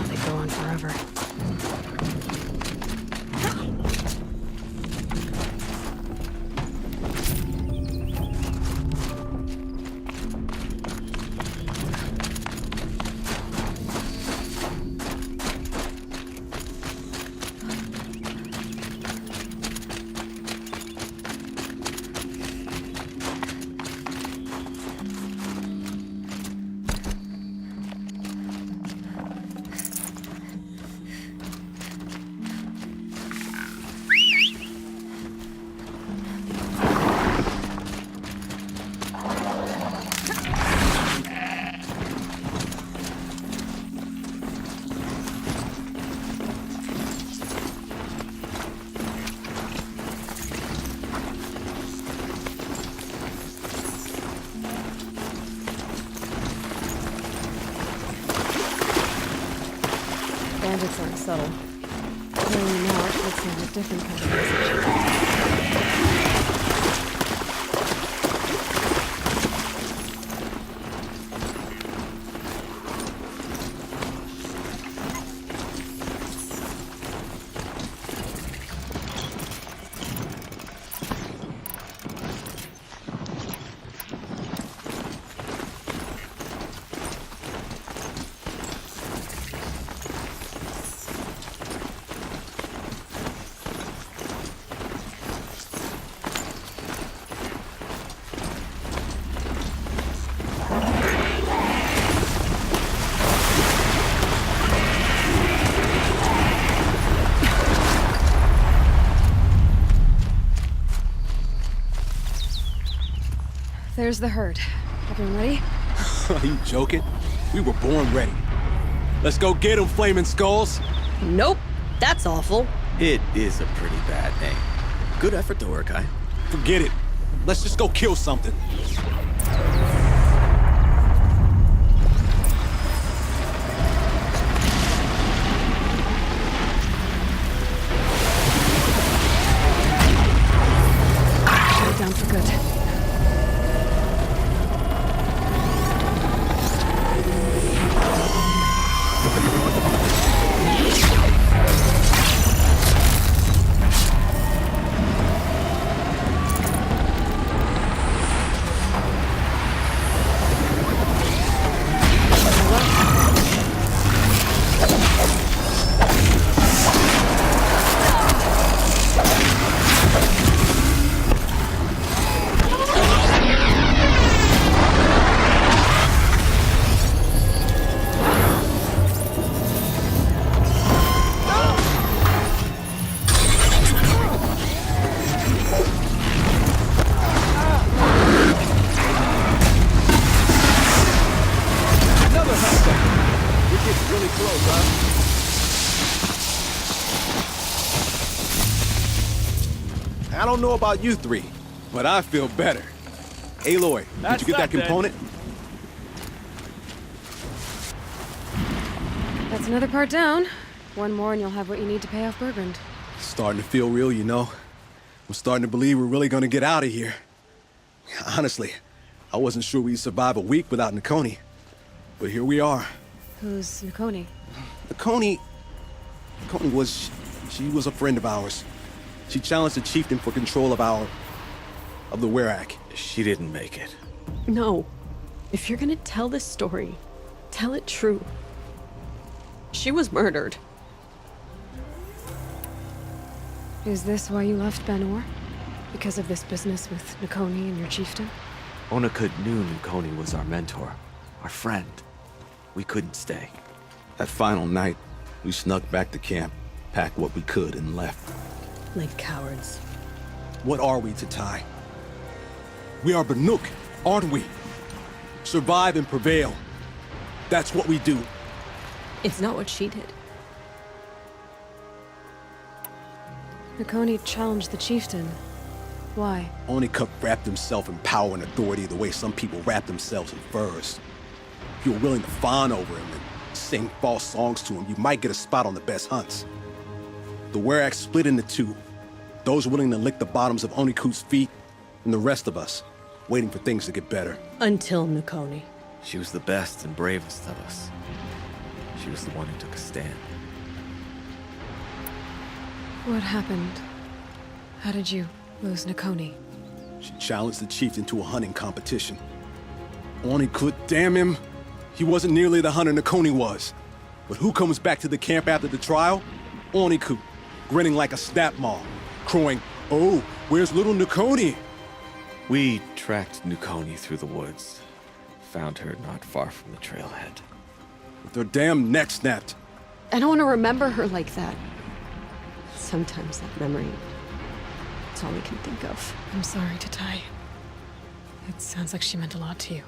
They go on forever. Bandits aren't subtle. Clearly now it would send a different kind of message. There's the herd. Everyone ready? Are you joking? We were born ready. Let's go get them, Flaming Skulls. Nope. That's awful. It is a pretty bad name. Good effort though, Urkai. Forget it. Let's just go kill something. Shut it down for good. I don't know about you three, but I feel better. Aloy, did you get that component? That's another part down. One more and you'll have what you need to pay off Bergrand. Starting to feel real, you know. I'm starting to believe we're really gonna get out of here. Honestly, I wasn't sure we'd survive a week without Nakoni. But here we are. Who's Nakoni? Nakoni was... she was a friend of ours. She challenged the chieftain for control of the Werak. She didn't make it. No. If you're gonna tell this story, tell it true. She was murdered. Is this why you left Banor? Because of this business with Nakoni and your chieftain? Onakut knew Nakoni was our mentor, our friend. We couldn't stay. That final night, we snuck back to camp, packed what we could, and left. Like cowards. What are we to Ty? We are Banuk, aren't we? Survive and prevail. That's what we do. It's not what she did. Nakoni challenged the chieftain. Why? Onikuk wrapped himself in power and authority the way some people wrap themselves in furs. If you're willing to fawn over him and sing false songs to him, you might get a spot on the best hunts. The Werak split into two. Those willing to lick the bottoms of Onikuk's feet, and the rest of us, waiting for things to get better. Until Nakoni. She was the best and bravest of us. She was the one who took a stand. What happened? How did you lose Nakoni? She challenged the chieftain to a hunting competition. Onikuk, damn him! He wasn't nearly the hunter Nakoni was. But who comes back to the camp after the trial? Onikuk, grinning like a snap maw, crowing, "Oh, where's little Nakoni?" We tracked Nakoni through the woods. Found her not far from the trailhead. With her damn neck snapped. I don't want to remember her like that. Sometimes that memory, it's all I can think of. I'm sorry, Tatai. It sounds like she meant a lot to you.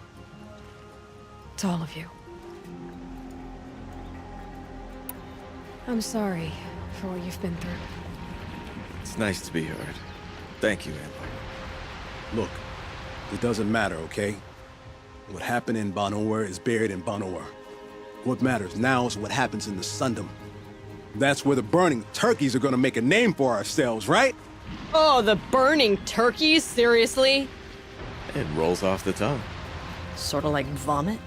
To all of you. I'm sorry for what you've been through. It's nice to be heard. Thank you, Antler. Look, it doesn't matter, okay? What happened in Ban-Ur is buried in Ban-Ur. What matters now is what happens in the Sundom. That's where the burning turkeys are gonna make a name for ourselves, right? Oh, the burning turkeys? Seriously? It rolls off the tongue. Sort of like vomit?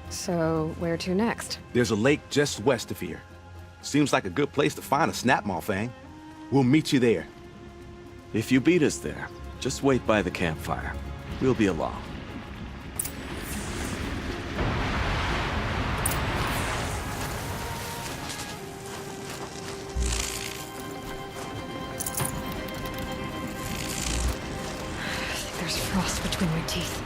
So, where to next? There's a lake just west of here. Seems like a good place to find a snapmaw fang. We'll meet you there. If you beat us there, just wait by the campfire. We'll be along. There's frost between my teeth.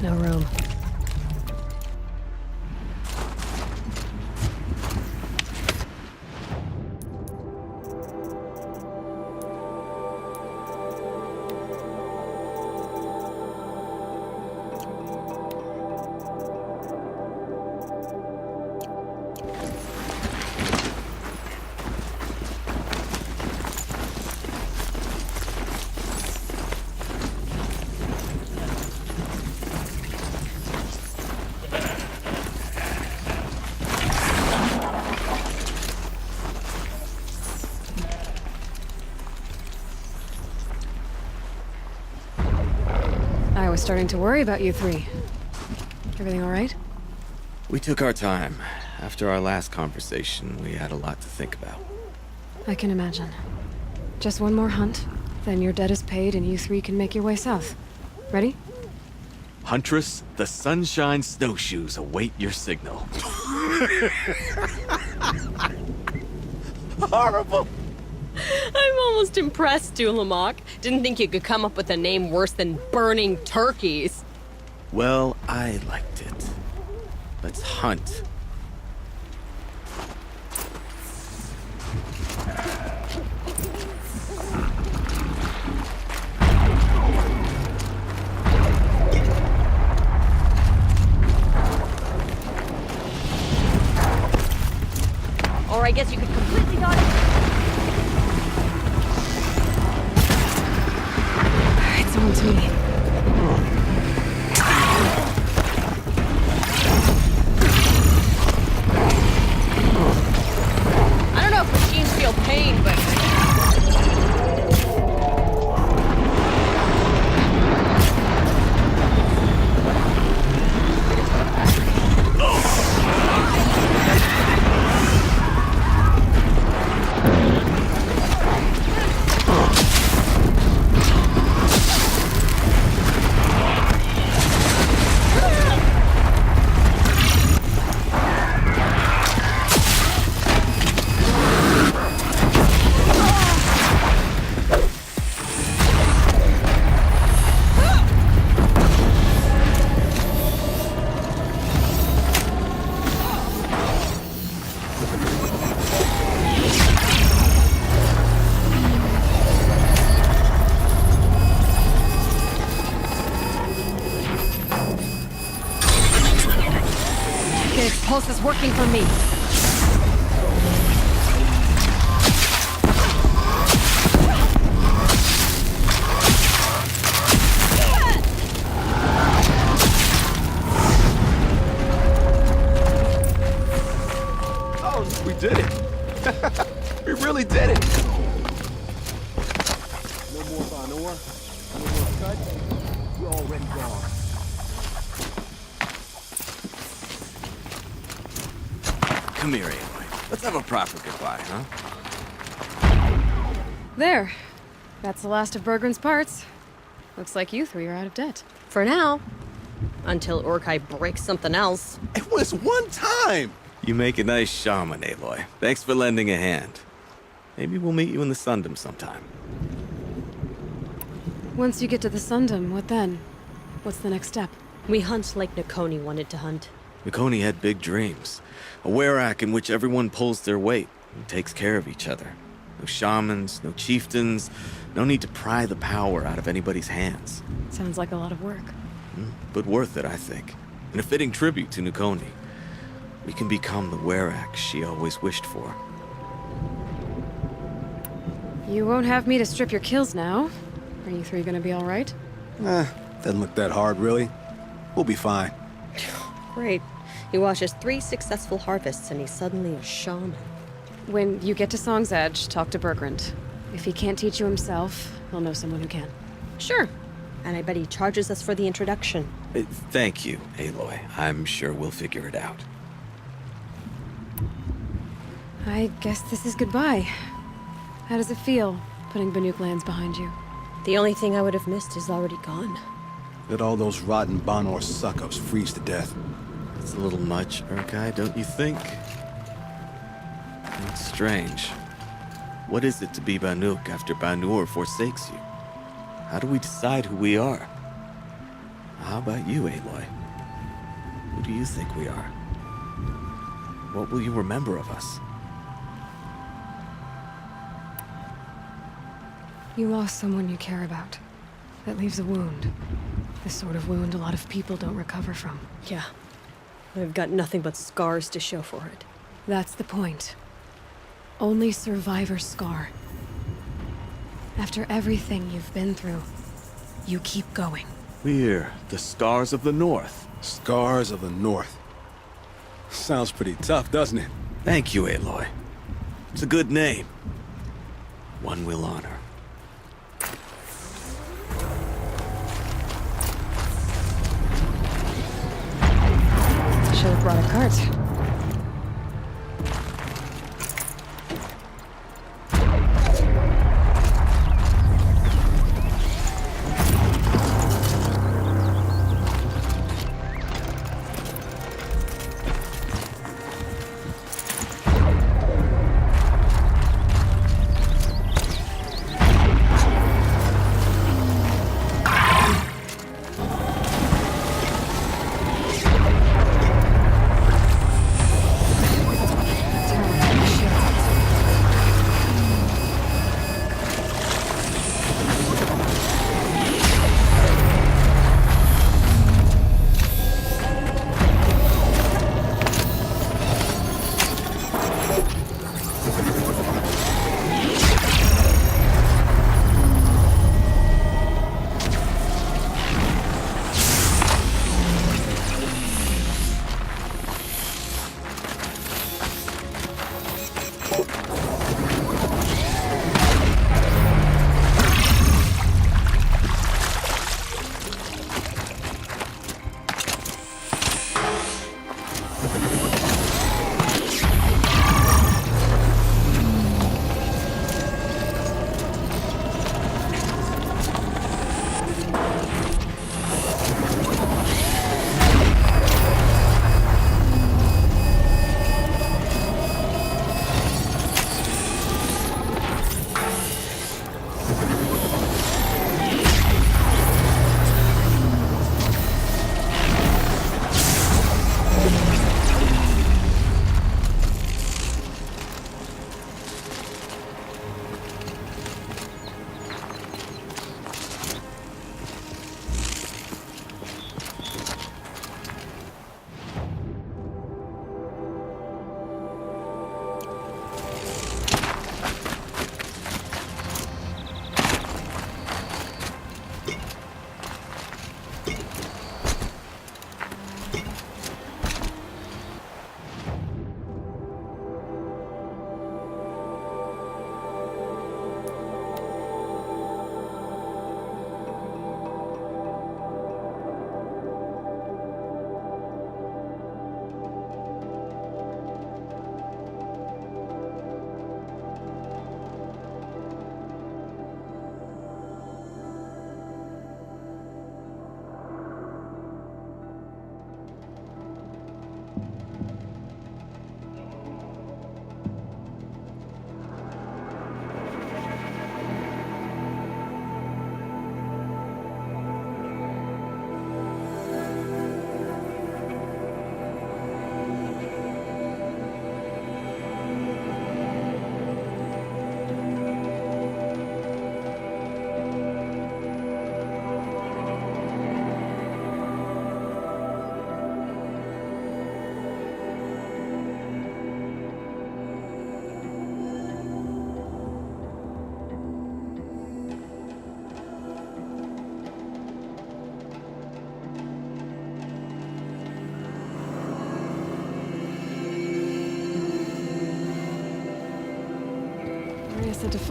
No room. I was starting to worry about you three. Everything all right? We took our time. After our last conversation, we had a lot to think about. I can imagine. Just one more hunt, then your debt is paid and you three can make your way south. Ready? Huntress, the Sunshine Snowshoes await your signal. Horrible! I'm almost impressed, Dulamok. Didn't think you could come up with a name worse than burning turkeys. Well, I liked it. Let's hunt. Or I guess you could completely dodge it. It's on to me. pulse is working for me. Oh, we did it. We really did it. No more Vanor. No more cut. You're already gone. Come here, Aloy. Let's have a proper goodbye, huh? There. That's the last of Bergren's parts. Looks like you three are out of debt. For now. Until Urkai breaks something else. It was one time! You make a nice shaman, Aloy. Thanks for lending a hand. Maybe we'll meet you in the Sundom sometime. Once you get to the Sundom, what then? What's the next step? We hunt like Nakoni wanted to hunt. Nakoni had big dreams. A Werak in which everyone pulls their weight and takes care of each other. No shamans, no chieftains, no need to pry the power out of anybody's hands. Sounds like a lot of work. But worth it, I think. And a fitting tribute to Nakoni. We can become the Werak she always wished for. You won't have me to strip your kills now. Are you three gonna be alright? Doesn't look that hard, really. We'll be fine. Great. He watches 3 successful harvests and he's suddenly a shaman. When you get to Song's Edge, talk to Bergrand. If he can't teach you himself, he'll know someone who can. Sure. And I bet he charges us for the introduction. Thank you, Aloy. I'm sure we'll figure it out. I guess this is goodbye. How does it feel, putting Banuk lands behind you? The only thing I would have missed is already gone. Let all those rotten Banor suck-ups freeze to death. It's a little much, Urkai, don't you think? It's strange. What is it to be Banuk after Banur forsakes you? How do we decide who we are? How about you, Aloy? Who do you think we are? What will you remember of us? You lost someone you care about. That leaves a wound. The sort of wound a lot of people don't recover from. Yeah. I've got nothing but scars to show for it. That's the point. Only survivor's scar. After everything you've been through, you keep going. We're the Scars of the North. Scars of the North. Sounds pretty tough, doesn't it? Thank you, Aloy. It's a good name. One we'll honor. Should have brought a cart.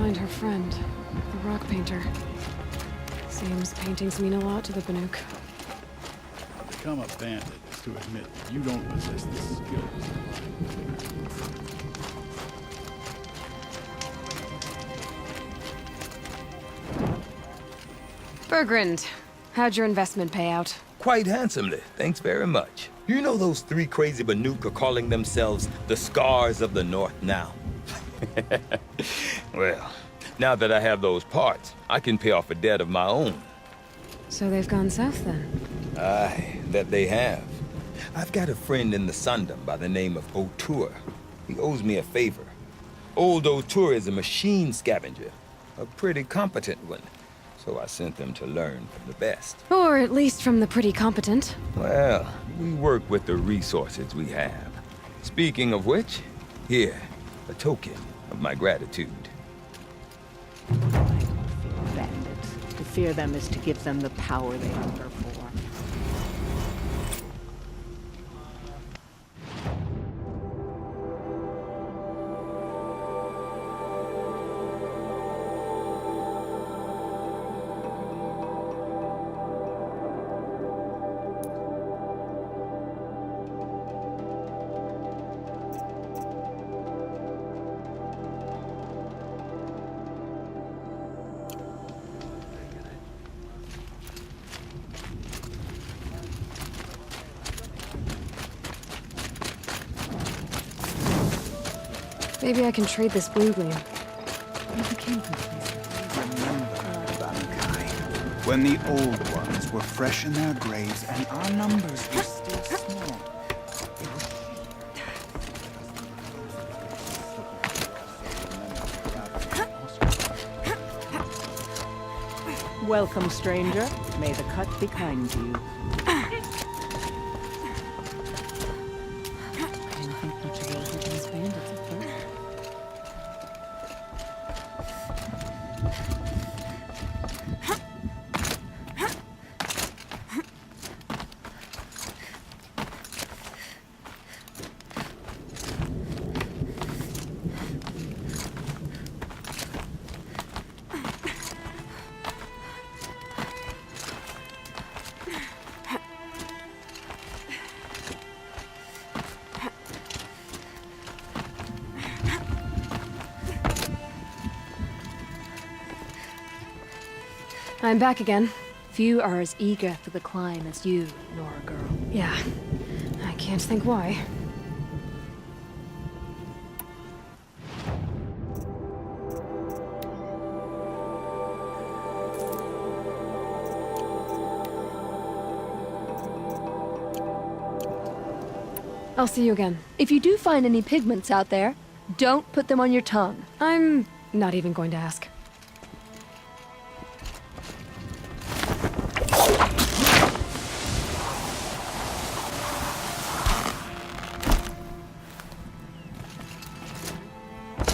find her friend, the rock painter. Seems paintings mean a lot to the Banuk. To become a bandit is to admit you don't possess the skills. Bergrand, how'd your investment pay out? Quite handsomely, thanks very much. You know those three crazy Banuk are calling themselves the Scars of the North now? Well, now that I have those parts, I can pay off a debt of my own. So they've gone south then? Aye, that they have. I've got a friend in the Sundom by the name of O'Toole. He owes me a favor. Old O'Toole is a machine scavenger, a pretty competent one. So I sent them to learn from the best. Or at least from the pretty competent. Well, we work with the resources we have. Speaking of which, here, a token of my gratitude. Bandits. To fear them is to give them the power they hunger for. Maybe I can trade this blue gleam. Remember, Bankai, when the old ones were fresh in their graves and our numbers were still small. Welcome, stranger. May the cut be kind to you. I didn't think much of those Origins bandits at first. I'm back again. Few are as eager for the climb as you, Nora girl. Yeah. I can't think why. I'll see you again. If you do find any pigments out there, don't put them on your tongue. I'm not even going to ask.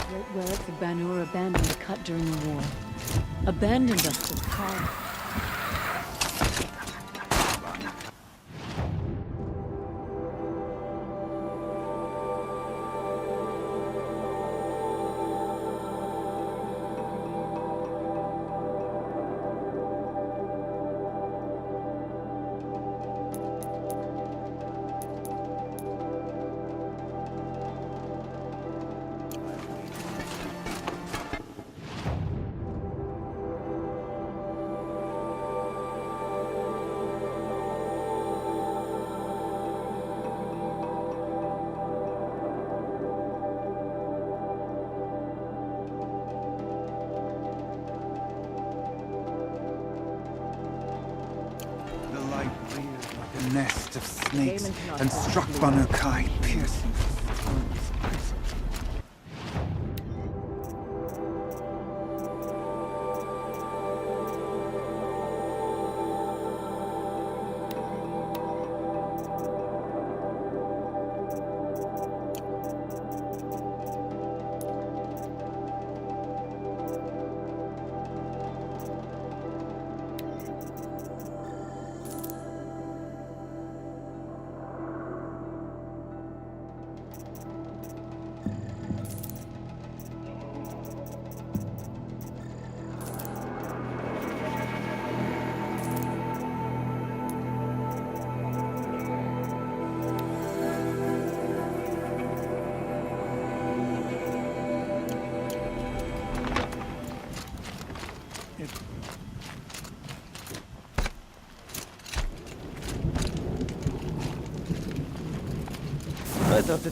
Great work the Banur abandoned the cut during the war. Abandoned us to the cause. The light reared like a nest of snakes and struck Bankai, piercing his tongues. I thought the